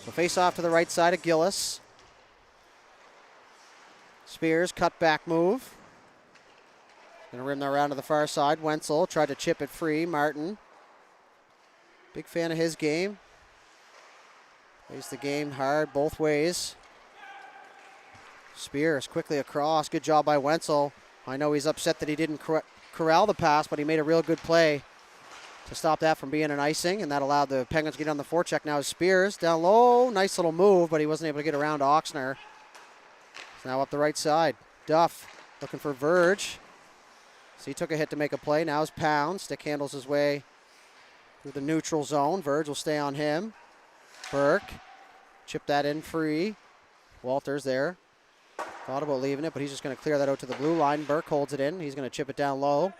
[SPEAKER 2] So face off to the right side of Gillis. Spears, cut back move. Gonna rim that around to the far side. Wenzel tried to chip it free. Martin, big fan of his game. Plays the game hard both ways. Spears quickly across. Good job by Wenzel. I know he's upset that he didn't corral the pass, but he made a real good play to stop that from being an icing, and that allowed the Penguins to get on the forecheck. Now is Spears down low. Nice little move, but he wasn't able to get around Oxner. He's now up the right side. Duff looking for Verge. So he took a hit to make a play. Now is Pound. Stick handles his way through the neutral zone. Verge will stay on him. Burke. Chip that in free. Walters there. Thought about leaving it, but he's just going to clear that out to the blue line. Burke holds it in. He's going to chip it down low.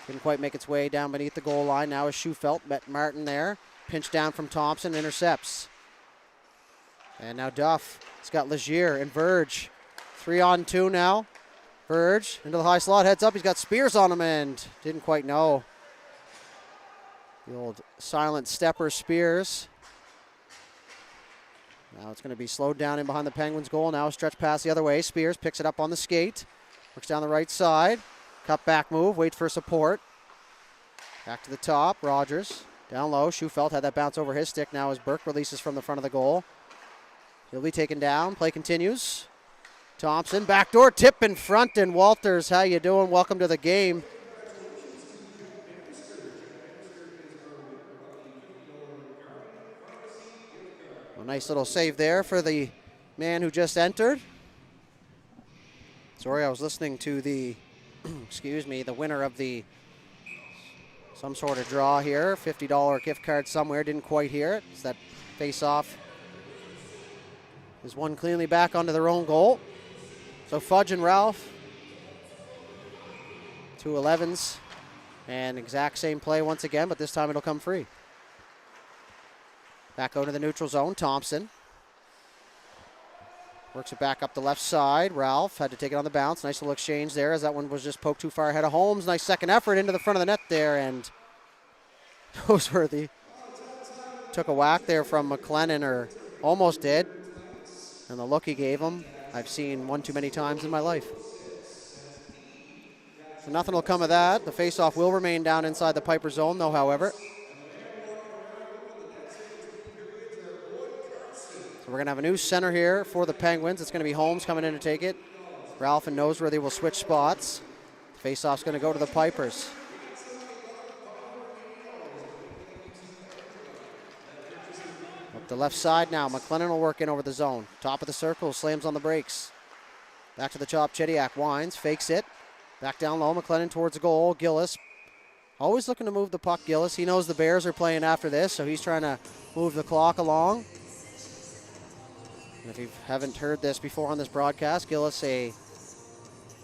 [SPEAKER 2] Didn't quite make its way down beneath the goal line. Now is Schufelt. Met Martin there. Pinch down from Thompson. Intercepts. And now Duff. He's got Legier and Verge. 3-on-2 now. Verge into the high slot. Heads up. He's got Spears on him and didn't quite know. The old silent stepper Spears. Now it's going to be slowed down in behind the Penguins goal. Now a stretch pass the other way. Spears picks it up on the skate. Works down the right side. Cut back move, waits for support. Back to the top, Rogers. Down low, Schufelt had that bounce over his stick. Now as Burke releases from the front of the goal. He'll be taken down, play continues. Thompson, backdoor tip in front, and Walters, how you doing? Welcome to the game. A nice little save there for the man who just entered. Sorry, I was listening to the the winner of some sort of draw here. $50 gift card somewhere. Didn't quite hear it. It's that face-off is won cleanly back onto their own goal. So Fudge and Ralph, 2 11s, and exact same play once again, but this time it'll come free. Back out to the neutral zone. Thompson works it back up the left side. Ralph had to take it on the bounce. Nice little exchange there as that one was just poked too far ahead of Holmes. Nice second effort into the front of the net there, and Noseworthy took a whack there from McLennan, or almost did. And the look he gave him, I've seen one too many times in my life. So nothing will come of that. The faceoff will remain down inside the Piper zone, though, however. So we're going to have a new center here for the Penguins. It's going to be Holmes coming in to take it. Ralph and Noseworthy will switch spots. Faceoff's going to go to the Pipers. Up the left side now. McLennan will work in over the zone. Top of the circle, slams on the brakes. Back to the chop. Chidiac winds, fakes it. Back down low. McLennan towards the goal. Gillis. Always looking to move the puck, Gillis. He knows the Bears are playing after this, so he's trying to move the clock along. And if you haven't heard this before on this broadcast, Gillis, a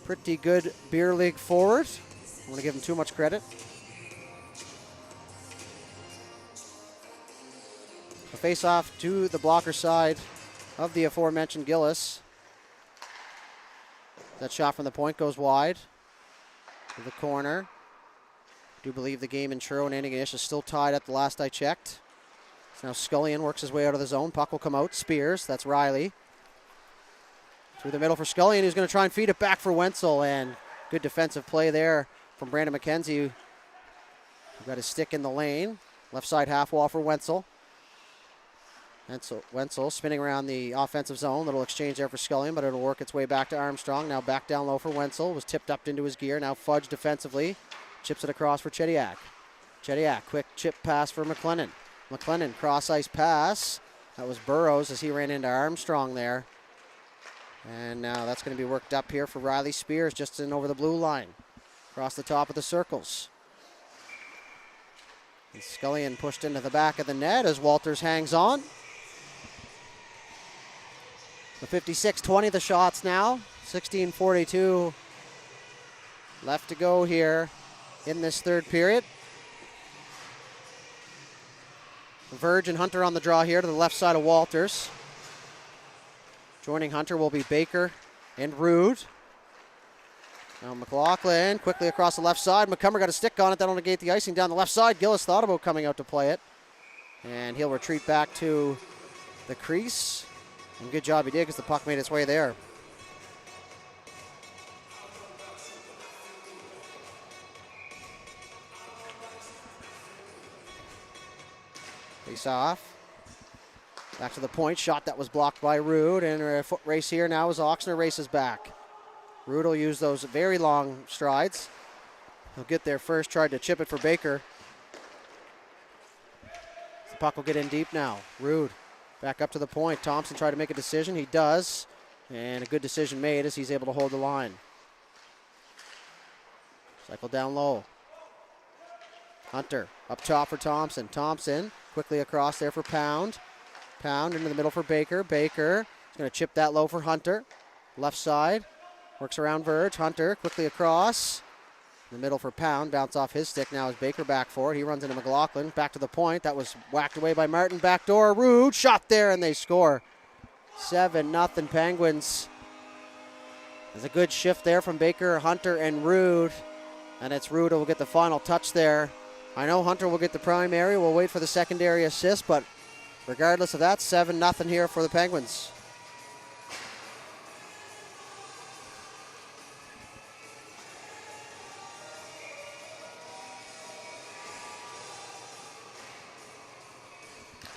[SPEAKER 2] pretty good beer league forward. I don't want to give him too much credit. A face-off to the blocker side of the aforementioned Gillis. That shot from the point goes wide to the corner. I do believe the game in Truro and Antigonish is still tied at the last I checked. So now Scullion works his way out of the zone. Puck will come out. Spears, that's Riley. Through the middle for Scullion, who's going to try and feed it back for Wenzel, and Good defensive play there from Brandon McKenzie. Got his stick in the lane. Left side half wall for Wenzel. Wenzel spinning around the offensive zone. Little exchange there for Scullion, but it'll work its way back to Armstrong. Now back down low for Wenzel. Was tipped up into his gear. Now Fudge defensively. Chips it across for Chediak. Chediak, quick chip pass for McLennan. McLennan, cross ice pass. That was Burrows as he ran into Armstrong there. And now that's going to be worked up here for Riley Spears just in over the blue line. Across the top of the circles. And Scullion pushed into the back of the net as Walters hangs on. The 56-20 the shots now. 16:42 left to go here in this third period. Verge and Hunter on the draw here to the left side of Walters. Joining Hunter will be Baker and Rude. Now McLaughlin quickly across the left side. McCumber got a stick on it. That'll negate the icing down the left side. Gillis thought about coming out to play it. And he'll retreat back to the crease. And good job he did because the puck made its way there. Face off. Back to the point. Shot that was blocked by Rude. And a foot race here now as Oxner races back. Rude will use those very long strides. He'll get there first. Tried to chip it for Baker. The puck will get in deep now. Rude back up to the point. Thompson tried to make a decision. He does. And a good decision made as he's able to hold the line. Cycle down low. Hunter up top for Thompson. Thompson quickly across there for Pound. Pound into the middle for Baker. Baker is going to chip that low for Hunter. Left side. Works around Verge. Hunter quickly across. In the middle for Pound. Bounce off his stick now as Baker back for it. He runs into McLaughlin. Back to the point. That was whacked away by Martin. Backdoor. Rude. Shot there and they score. 7-0 Penguins. There's a good shift there from Baker, Hunter, and Rude. And it's Rude who will get the final touch there. I know Hunter will get the primary. We'll wait for the secondary assist, but regardless of that, 7-0 here for the Penguins.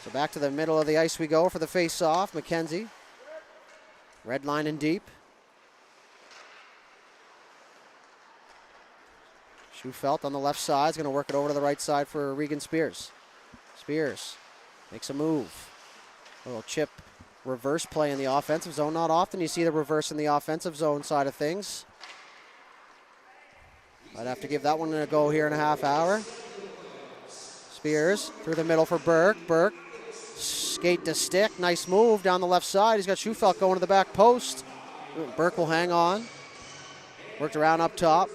[SPEAKER 2] So back to the middle of the ice we go for the face-off. McKenzie. Red line and deep. Schufelt on the left side is going to work it over to the right side for Regan Spears. Spears makes a move. A little chip reverse play in the offensive zone. Not often you see the reverse in the offensive zone side of things. I'd have to give that one a go here in a half hour. Spears through the middle for Burke. Burke skate to stick. Nice move down the left side. He's got Schufelt going to the back post. Burke will hang on. Worked around up top.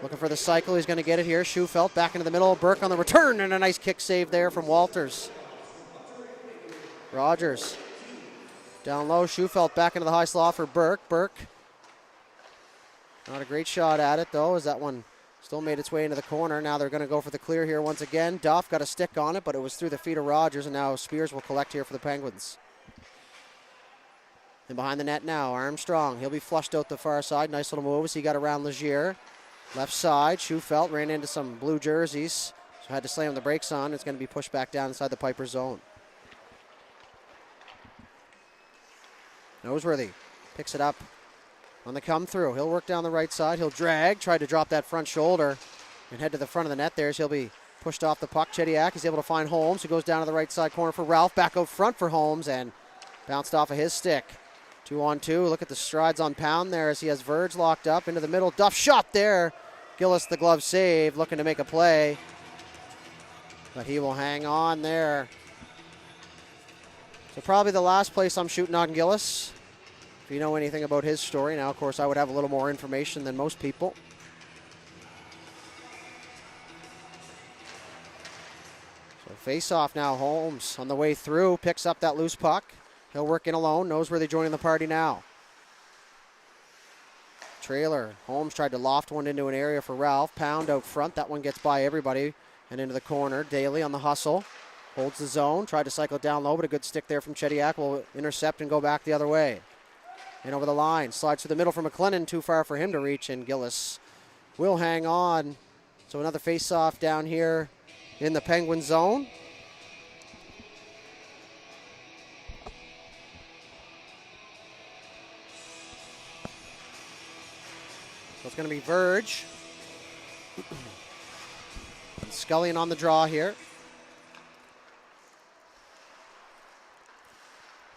[SPEAKER 2] Looking for the cycle. He's going to get it here. Schufelt back into the middle. Burke on the return, and a nice kick save there from Walters. Rogers down low. Schufelt back into the high slot for Burke. Burke. Not a great shot at it, though, as that one still made its way into the corner. Now they're going to go for the clear here once again. Duff got a stick on it, but it was through the feet of Rogers, and now Spears will collect here for the Penguins. And behind the net now, Armstrong. He'll be flushed out the far side. Nice little move as he got around Legier. Left side, Schufelt ran into some blue jerseys, so had to slam the brakes on. It's going to be pushed back down inside the Piper zone. Noseworthy picks it up on the come through. He'll work down the right side. He'll drag, try to drop that front shoulder and head to the front of the net there. So he'll be pushed off the puck. Chediak is able to find Holmes, who goes down to the right side corner for Ralph. Back out front for Holmes and bounced off of his stick. 2-on-2. Look at the strides on Pound there as he has Verge locked up into the middle. Duff shot there. Gillis the glove save, looking to make a play. But he will hang on there. So probably the last place I'm shooting on Gillis. If you know anything about his story. Now, of course, I would have a little more information than most people. So face off now. Holmes on the way through. Picks up that loose puck. He'll work in alone. Knows where they're joining the party now. Trailer. Holmes tried to loft one into an area for Ralph. Pound out front. That one gets by everybody and into the corner. Daly on the hustle. Holds the zone. Tried to cycle it down low, but a good stick there from Chediak will intercept and go back the other way. And over the line, slides through the middle for McLennan, too far for him to reach, and Gillis will hang on. So another face-off down here in the Penguin zone. So it's going to be Verge. And Scullion on the draw here.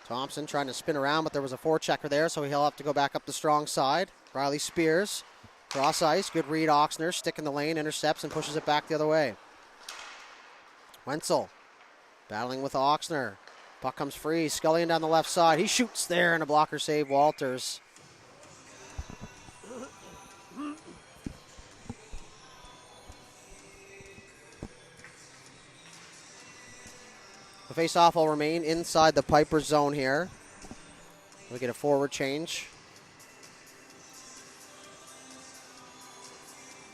[SPEAKER 2] Thompson trying to spin around, but there was a forechecker there, so he'll have to go back up the strong side. Riley Spears, cross ice, good read. Oxner, stick in the lane, intercepts and pushes it back the other way. Wenzel battling with Oxner. Puck comes free. Scullion down the left side. He shoots there, and a blocker save. Walters. The face-off will remain inside the Pipers zone here. We get a forward change.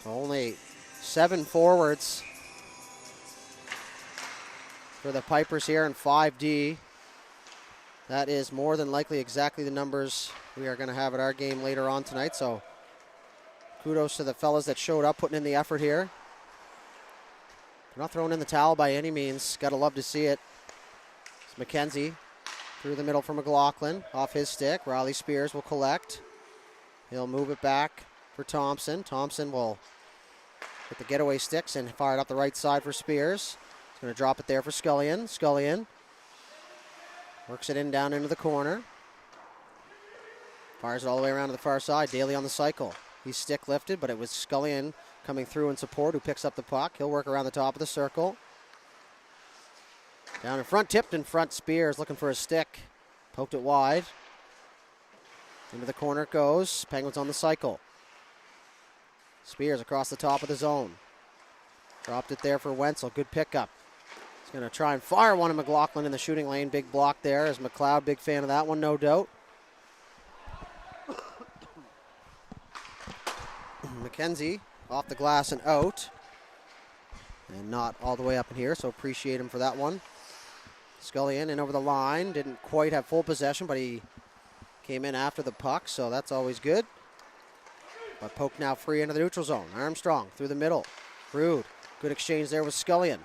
[SPEAKER 2] So only 7 forwards for the Pipers here in 5D. That is more than likely exactly the numbers we are going to have at our game later on tonight. So kudos to the fellas that showed up, putting in the effort here. They're not throwing in the towel by any means. Got to love to see it. McKenzie through the middle for McLaughlin. Off his stick. Riley Spears will collect. He'll move it back for Thompson. Thompson will get the getaway sticks and fire it up the right side for Spears. He's going to drop it there for Scullion. Scullion works it in down into the corner. Fires it all the way around to the far side. Daly on the cycle. He's stick lifted, but it was Scullion coming through in support who picks up the puck. He'll work around the top of the circle. Down in front, tipped in front. Spears looking for a stick. Poked it wide. Into the corner it goes. Penguins on the cycle. Spears across the top of the zone. Dropped it there for Wenzel. Good pickup. He's going to try and fire one of McLaughlin in the shooting lane. Big block there. As McLeod, big fan of that one, no doubt. McKenzie off the glass and out. And not all the way up in here, so appreciate him for that one. Scullion in over the line. Didn't quite have full possession, but he came in after the puck, so that's always good. But poke now free into the neutral zone. Armstrong through the middle. Rude. Good exchange there with Scullion.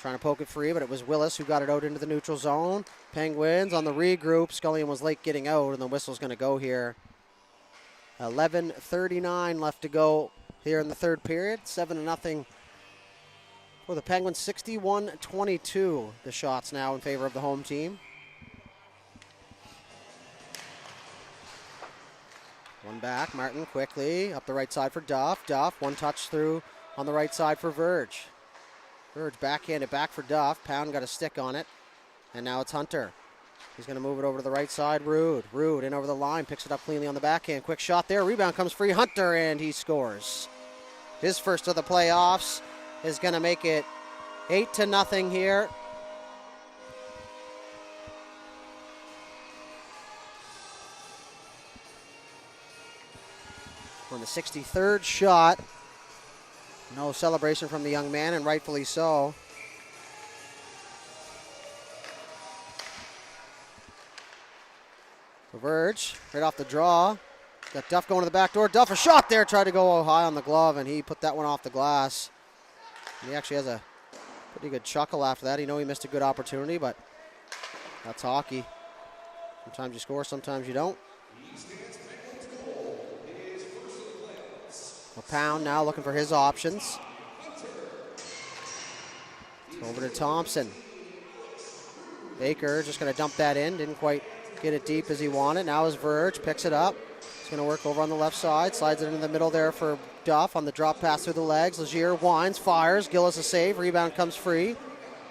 [SPEAKER 2] Trying to poke it free, but it was Willis who got it out into the neutral zone. Penguins on the regroup. Scullion was late getting out, and the whistle's going to go here. 11:39 left to go here in the third period. 7-0 for the Penguins. 61-22 the shots now in favor of the home team. One back. Martin quickly up the right side for Duff. Duff, one touch through on the right side for Verge. Verge backhanded back for Duff. Pound got a stick on it. And now it's Hunter. He's going to move it over to the right side. Rude in over the line. Picks it up cleanly on the backhand. Quick shot there. Rebound comes free. Hunter, and he scores. His first of the playoffs is going to make it 8-0 here. On the 63rd shot. No celebration from the young man, and rightfully so. Verge, right off the draw. Got Duff going to the back door. Duff, a shot there. Tried to go high on the glove, and he put that one off the glass. And he actually has a pretty good chuckle after that. He know he missed a good opportunity, but that's hockey. Sometimes you score, sometimes you don't. Well, Pound now looking for his options. Over to Thompson. Baker just going to dump that in. Didn't quite get it deep as he wanted. Now is Verge, picks it up. He's going to work over on the left side. Slides it into the middle there for Duff on the drop pass through the legs. Legier winds, fires. Gillis a save. Rebound comes free.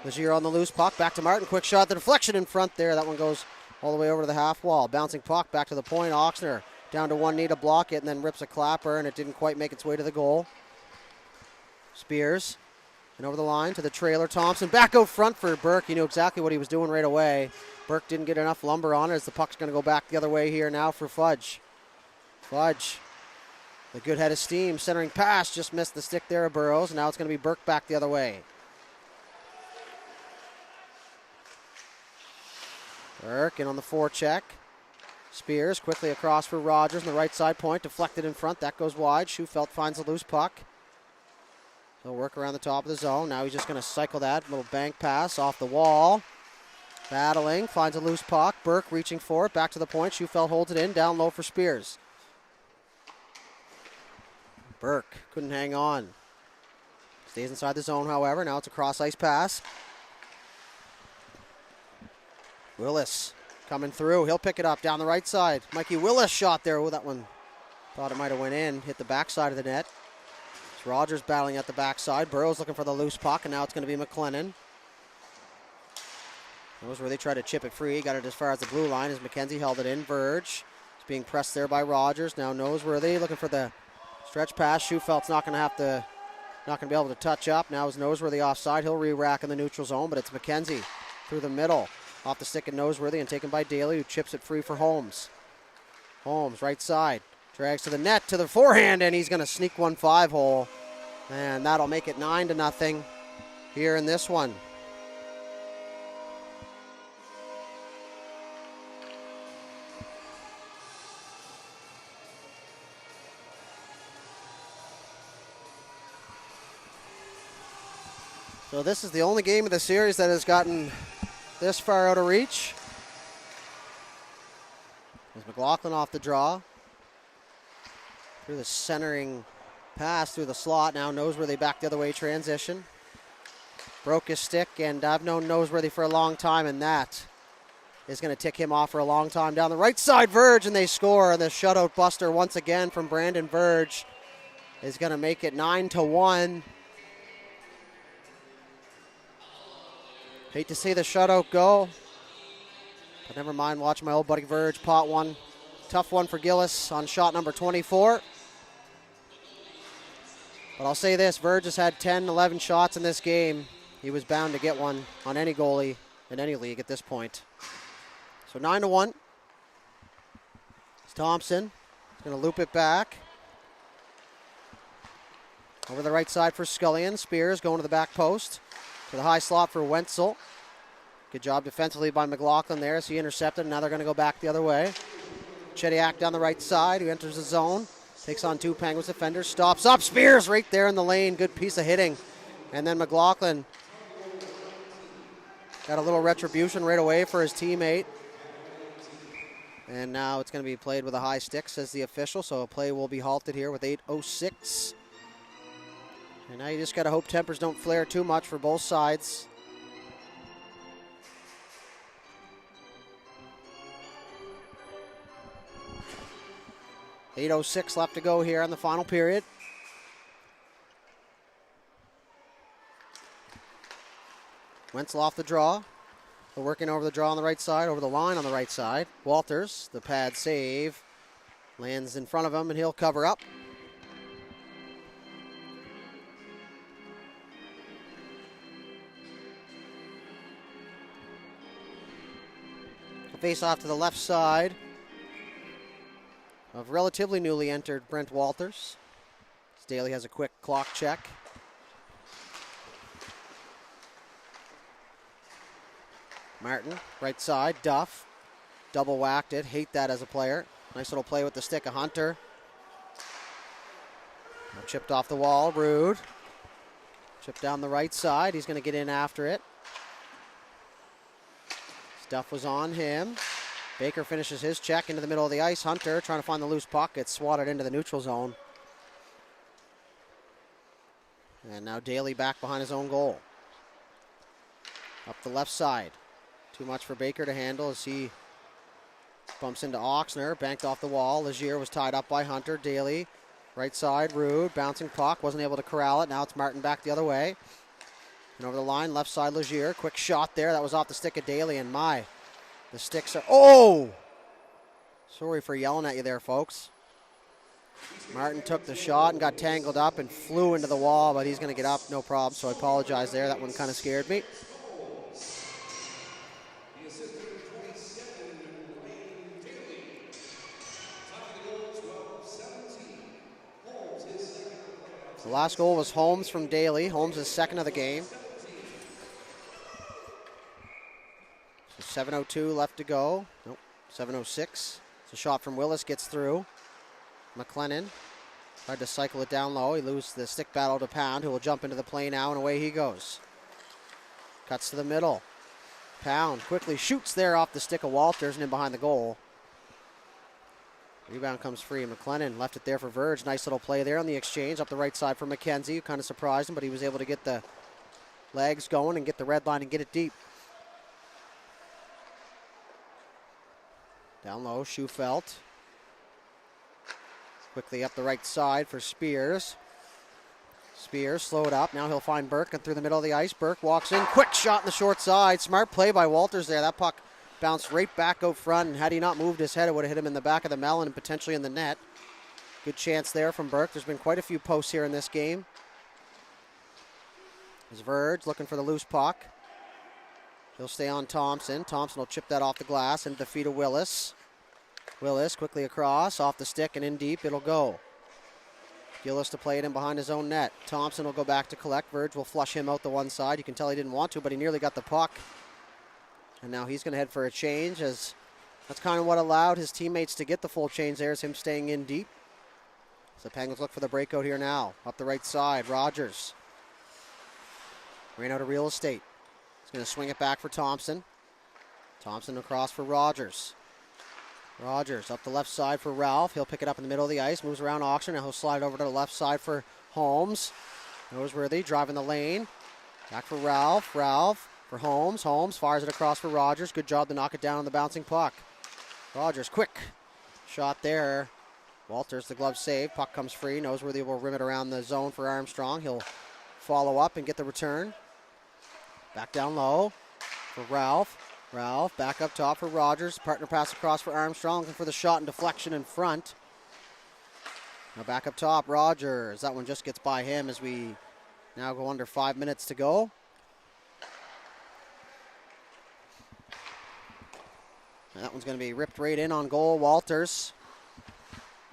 [SPEAKER 2] Legier on the loose puck. Back to Martin. Quick shot. The deflection in front there. That one goes all the way over to the half wall. Bouncing puck back to the point. Oxner down to one knee to block it and then rips a clapper, and it didn't quite make its way to the goal. Spears. And over the line to the trailer. Thompson back out front for Burke. He knew exactly what he was doing right away. Burke didn't get enough lumber on it as the puck's going to go back the other way here now for Fudge. Fudge, the good head of steam, centering pass, just missed the stick there of Burrows. Now it's going to be Burke back the other way. Burke in on the forecheck. Spears quickly across for Rogers on the right side point, deflected in front. That goes wide. Schufelt finds a loose puck. He'll work around the top of the zone. Now he's just going to cycle that. Little bank pass off the wall. Battling, finds a loose puck. Burke reaching for it, back to the point. Schufelt holds it in, down low for Spears. Burke couldn't hang on. Stays inside the zone, however. Now it's a cross-ice pass. Willis coming through. He'll pick it up down the right side. Mikey Willis shot there. Oh, that one thought it might have went in. Hit the backside of the net. It's Rogers battling at the backside. Burrow's looking for the loose puck, and now it's going to be McLennan. That was where they tried to chip it free. Got it as far as the blue line as McKenzie held it in. Verge is being pressed there by Rogers. Now Noseworthy looking for the stretch pass. Schufelt's not going to be able to touch up. Now is Noseworthy offside. He'll re-rack in the neutral zone, but it's McKenzie through the middle. Off the stick of Noseworthy and taken by Daly, who chips it free for Holmes. Holmes, right side. Drags to the net, to the forehand, and he's going to sneak 1-5 hole. And that'll make it 9-0 here in this one. So this is the only game of the series that has gotten this far out of reach. There's McLaughlin off the draw. Through the centering pass through the slot. Now Noseworthy back the other way, transition. Broke his stick, and I've known Noseworthy for a long time, and that is going to tick him off for a long time. Down the right side, Verge, and they score. And the shutout buster once again from Brandon Verge is going to make it 9-1. Hate to see the shutout go, but never mind. Watch my old buddy Verge pot one. Tough one for Gillis on shot number 24. But I'll say this, Verge has had 10, 11 shots in this game. He was bound to get one on any goalie in any league at this point. So 9-1. It's Thompson. He's going to loop it back. Over the right side for Scullion. Spears going to the back post. To the high slot for Wenzel. Good job defensively by McLaughlin there as he intercepted, and now they're going to go back the other way. Chediak down the right side, who enters the zone. Takes on two Penguins defenders. Stops up. Spears right there in the lane. Good piece of hitting. And then McLaughlin got a little retribution right away for his teammate. And now it's going to be played with a high stick, says the official. So a play will be halted here with 8:06. And now you just got to hope tempers don't flare too much for both sides. .806 left to go here in the final period. Wenzel off the draw. They're working over the draw on the right side, over the line on the right side. Walters, the pad save, lands in front of him, and he'll cover up. Face off to the left side of relatively newly entered Brent Walters. Staley has a quick clock check. Martin, right side, Duff. Double whacked it, hate that as a player. Nice little play with the stick of Hunter. Chipped off the wall, Rude. Chipped down the right side, he's going to get in after it. Stuff was on him. Baker finishes his check into the middle of the ice. Hunter trying to find the loose puck. Gets swatted into the neutral zone. And now Daly back behind his own goal. Up the left side. Too much for Baker to handle as he bumps into Oxner. Banked off the wall. Legier was tied up by Hunter. Daly, right side, Rude. Bouncing puck. Wasn't able to corral it. Now it's Martin back the other way. And over the line, left side, Legier. Quick shot there. That was off the stick of Daly, and the sticks are... Oh! Sorry for yelling at you there, folks. Martin took the shot and got tangled up and flew into the wall, but he's going to get up, no problem, so I apologize there. That one kind of scared me. The last goal was Holmes from Daly. Holmes is second of the game. 7:02 left to go. Nope, 7:06. It's The shot from Willis gets through. McLennan tried to cycle it down low. He loses the stick battle to Pound, who will jump into the play now, and away he goes. Cuts to the middle. Pound quickly shoots there off the stick of Walters and in behind the goal. Rebound comes free. McLennan left it there for Verge. Nice little play there on the exchange up the right side for McKenzie. Kind of surprised him, but he was able to get the legs going and get the red line and get it deep. Down low, Schufelt. Quickly up the right side for Spears. Spears slowed up. Now he'll find Burke and through the middle of the ice. Burke walks in. Quick shot in the short side. Smart play by Walters there. That puck bounced right back out front, and had he not moved his head, it would have hit him in the back of the melon and potentially in the net. Good chance there from Burke. There's been quite a few posts here in this game. There's Verge looking for the loose puck. He'll stay on Thompson. Thompson will chip that off the glass into the feet of Willis. Willis quickly across, off the stick and in deep. It'll go. Gillis to play it in behind his own net. Thompson will go back to collect. Verge will flush him out the one side. You can tell he didn't want to, but he nearly got the puck. And now he's going to head for a change, as that's kind of what allowed his teammates to get the full change there, is him staying in deep. So Penguins look for the breakout here now. Up the right side, Rogers. Ran out of real estate. He's going to swing it back for Thompson. Thompson across for Rogers. Rogers up the left side for Ralph. He'll pick it up in the middle of the ice, moves around Auction, and he'll slide over to the left side for Holmes. Noseworthy driving the lane. Back for Ralph. Ralph for Holmes. Holmes fires it across for Rogers. Good job to knock it down on the bouncing puck. Rogers, quick shot there. Walters, the glove save. Puck comes free. Noseworthy will rim it around the zone for Armstrong. He'll follow up and get the return. Back down low for Ralph. Ralph back up top for Rogers. Partner pass across for Armstrong, looking for the shot and deflection in front. Now back up top, Rogers. That one just gets by him as we now go under 5 minutes to go. And that one's going to be ripped right in on goal. Walters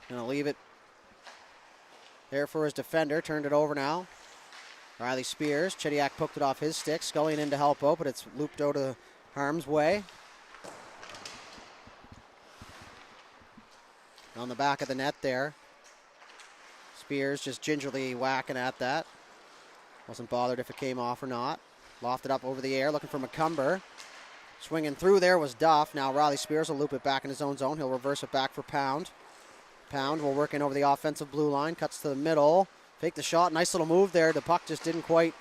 [SPEAKER 2] going to leave it there for his defender. Turned it over now. Riley Spears. Chediak poked it off his stick. Scullion in to help out, but it's looped out of Harm's way. On the back of the net there. Spears just gingerly whacking at that. Wasn't bothered if it came off or not. Lofted up over the air, looking for McCumber. Swinging through there was Duff. Now Riley Spears will loop it back in his own zone. He'll reverse it back for Pound. Pound will work in over the offensive blue line. Cuts to the middle. Fake the shot. Nice little move there. The puck just didn't quite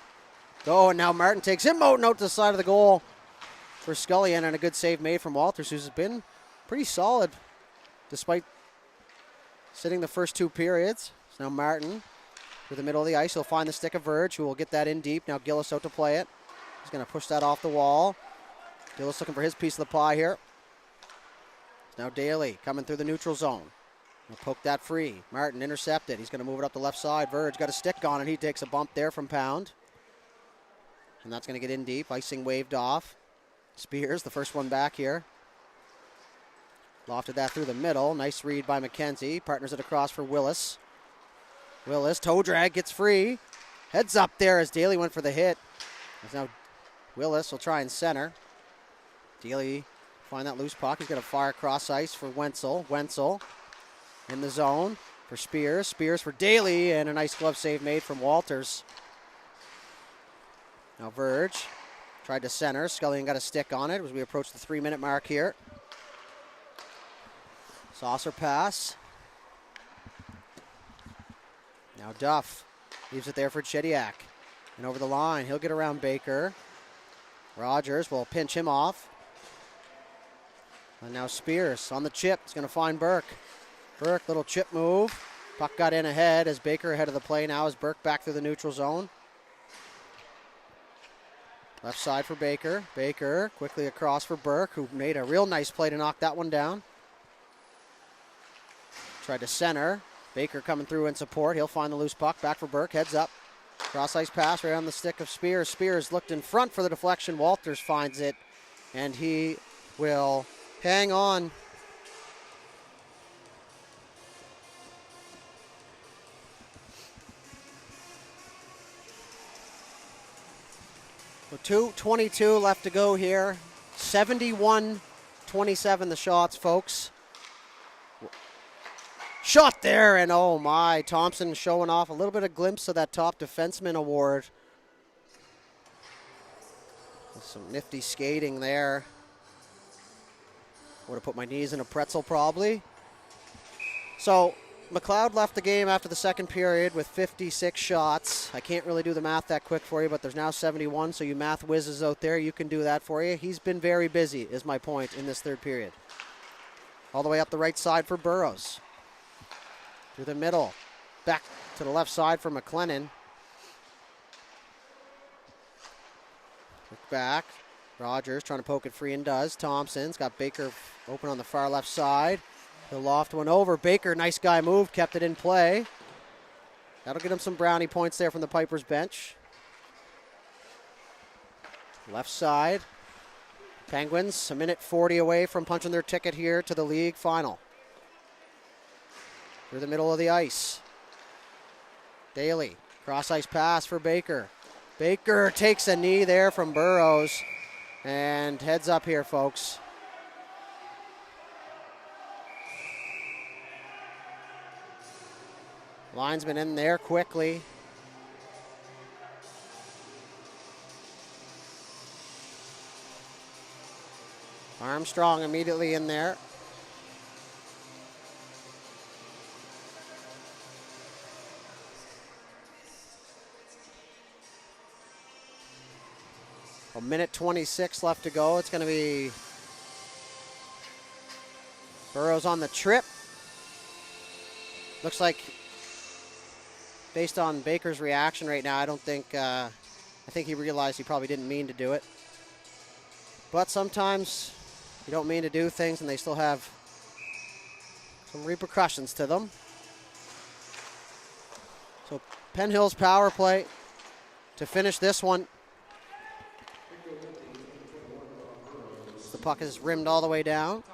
[SPEAKER 2] go. And now Martin takes him out and out to the side of the goal for Scullion, and a good save made from Walters, who's been pretty solid despite sitting the first two periods. So now Martin through the middle of the ice. He'll find the stick of Verge, who will get that in deep. Now Gillis out to play it. He's going to push that off the wall. Gillis looking for his piece of the pie here. Now Daly coming through the neutral zone. He'll poke that free. Martin intercepted. He's going to move it up the left side. Verge got a stick on it. He takes a bump there from Pound. And that's going to get in deep. Icing waved off. Spears, the first one back here. Lofted that through the middle. Nice read by McKenzie. Partners it across for Willis. Willis, toe drag, gets free. Heads up there as Daly went for the hit. As now Willis will try and center. Daly find that loose puck. He's going to fire across ice for Wenzel. Wenzel in the zone for Spears. Spears for Daly, and a nice glove save made from Walters. Now Verge tried to center. Scullion got a stick on it as we approach the 3-minute mark here. Saucer pass. Now Duff leaves it there for Chediak. And over the line, he'll get around Baker. Rogers will pinch him off. And now Spears on the chip. He's going to find Burke. Burke, little chip move. Puck got in ahead as Baker ahead of the play now as Burke back through the neutral zone. Left side for Baker. Baker quickly across for Burke, who made a real nice play to knock that one down. Tried to center. Baker coming through in support. He'll find the loose puck. Back for Burke. Heads up. Cross ice pass right on the stick of Spears. Spears looked in front for the deflection. Walters finds it, and he will hang on. So 2:22 left to go here. 71-27 the shots, folks. Shot there, and oh my, Thompson showing off a little bit of glimpse of that top defenseman award. Some nifty skating there. Would have put my knees in a pretzel probably. So McLeod left the game after the second period with 56 shots. I can't really do the math that quick for you, but there's now 71, so you math whizzes out there, you can do that for you. He's been very busy, is my point, in this third period. All the way up the right side for Burrows. Through the middle. Back to the left side for McLennan. Look back. Rogers trying to poke it free and does. Thompson's got Baker open on the far left side. He'll loft one over. Baker, nice guy moved, kept it in play. That'll get him some brownie points there from the Pipers bench. Left side. Penguins a minute 40 away from punching their ticket here to the league final. Through the middle of the ice. Daly, cross ice pass for Baker. Baker takes a knee there from Burrows. And heads up here, folks. Linesman in there quickly. Armstrong immediately in there. A minute 26 left to go. It's going to be Burrows on the trip. Looks like, based on Baker's reaction right now, I think he realized he probably didn't mean to do it. But sometimes you don't mean to do things and they still have some repercussions to them. So Penn Hills power play to finish this one. The puck is rimmed all the way down.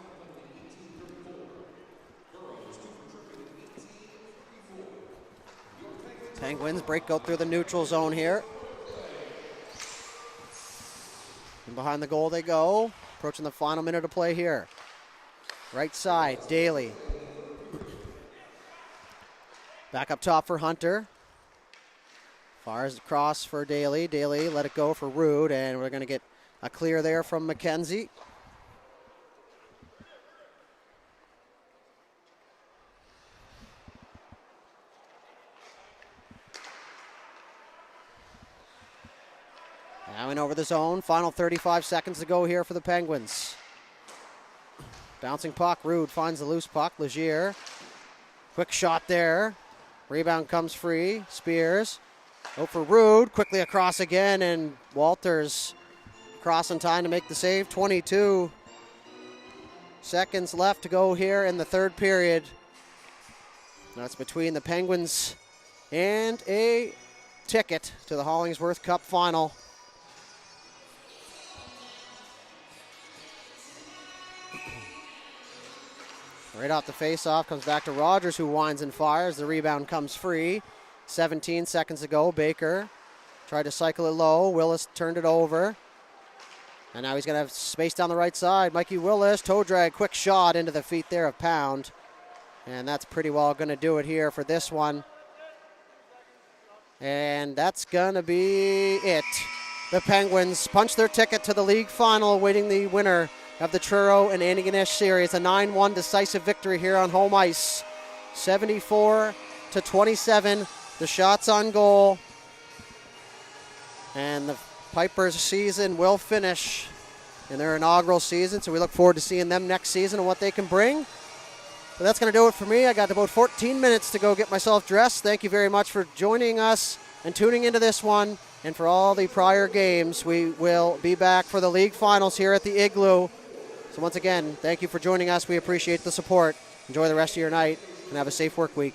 [SPEAKER 2] Penguins break out through the neutral zone here. And behind the goal they go. Approaching the final minute of play here. Right side, Daly. Back up top for Hunter. Fires across for Daly. Daly let it go for Rude, and we're going to get a clear there from McKenzie. Now in over the zone. Final 35 seconds to go here for the Penguins. Bouncing puck. Rude finds the loose puck. Legier. Quick shot there. Rebound comes free. Spears. Out for Rude. Quickly across again, and Walters crossing time to make the save. 22 seconds left to go here in the third period. That's between the Penguins and a ticket to the Hollingsworth Cup final. Right off the face-off, comes back to Rogers, who winds and fires. The rebound comes free. 17 seconds to go. Baker tried to cycle it low. Willis turned it over. And now he's going to have space down the right side. Mikey Willis, toe drag, quick shot into the feet there of Pound. And that's pretty well going to do it here for this one. And that's going to be it. The Penguins punch their ticket to the league final, awaiting the winner of the Truro and Antigonish series. A 9-1 decisive victory here on home ice. 74-27. The shots on goal. And the Pipers season will finish in their inaugural season, so we look forward to seeing them next season and what they can bring. But that's going to do it for me. I got about 14 minutes to go get myself dressed. Thank you very much for joining us and tuning into this one. And for all the prior games, we will be back for the league finals here at the Igloo. So once again, thank you for joining us. We appreciate the support. Enjoy the rest of your night and have a safe work week.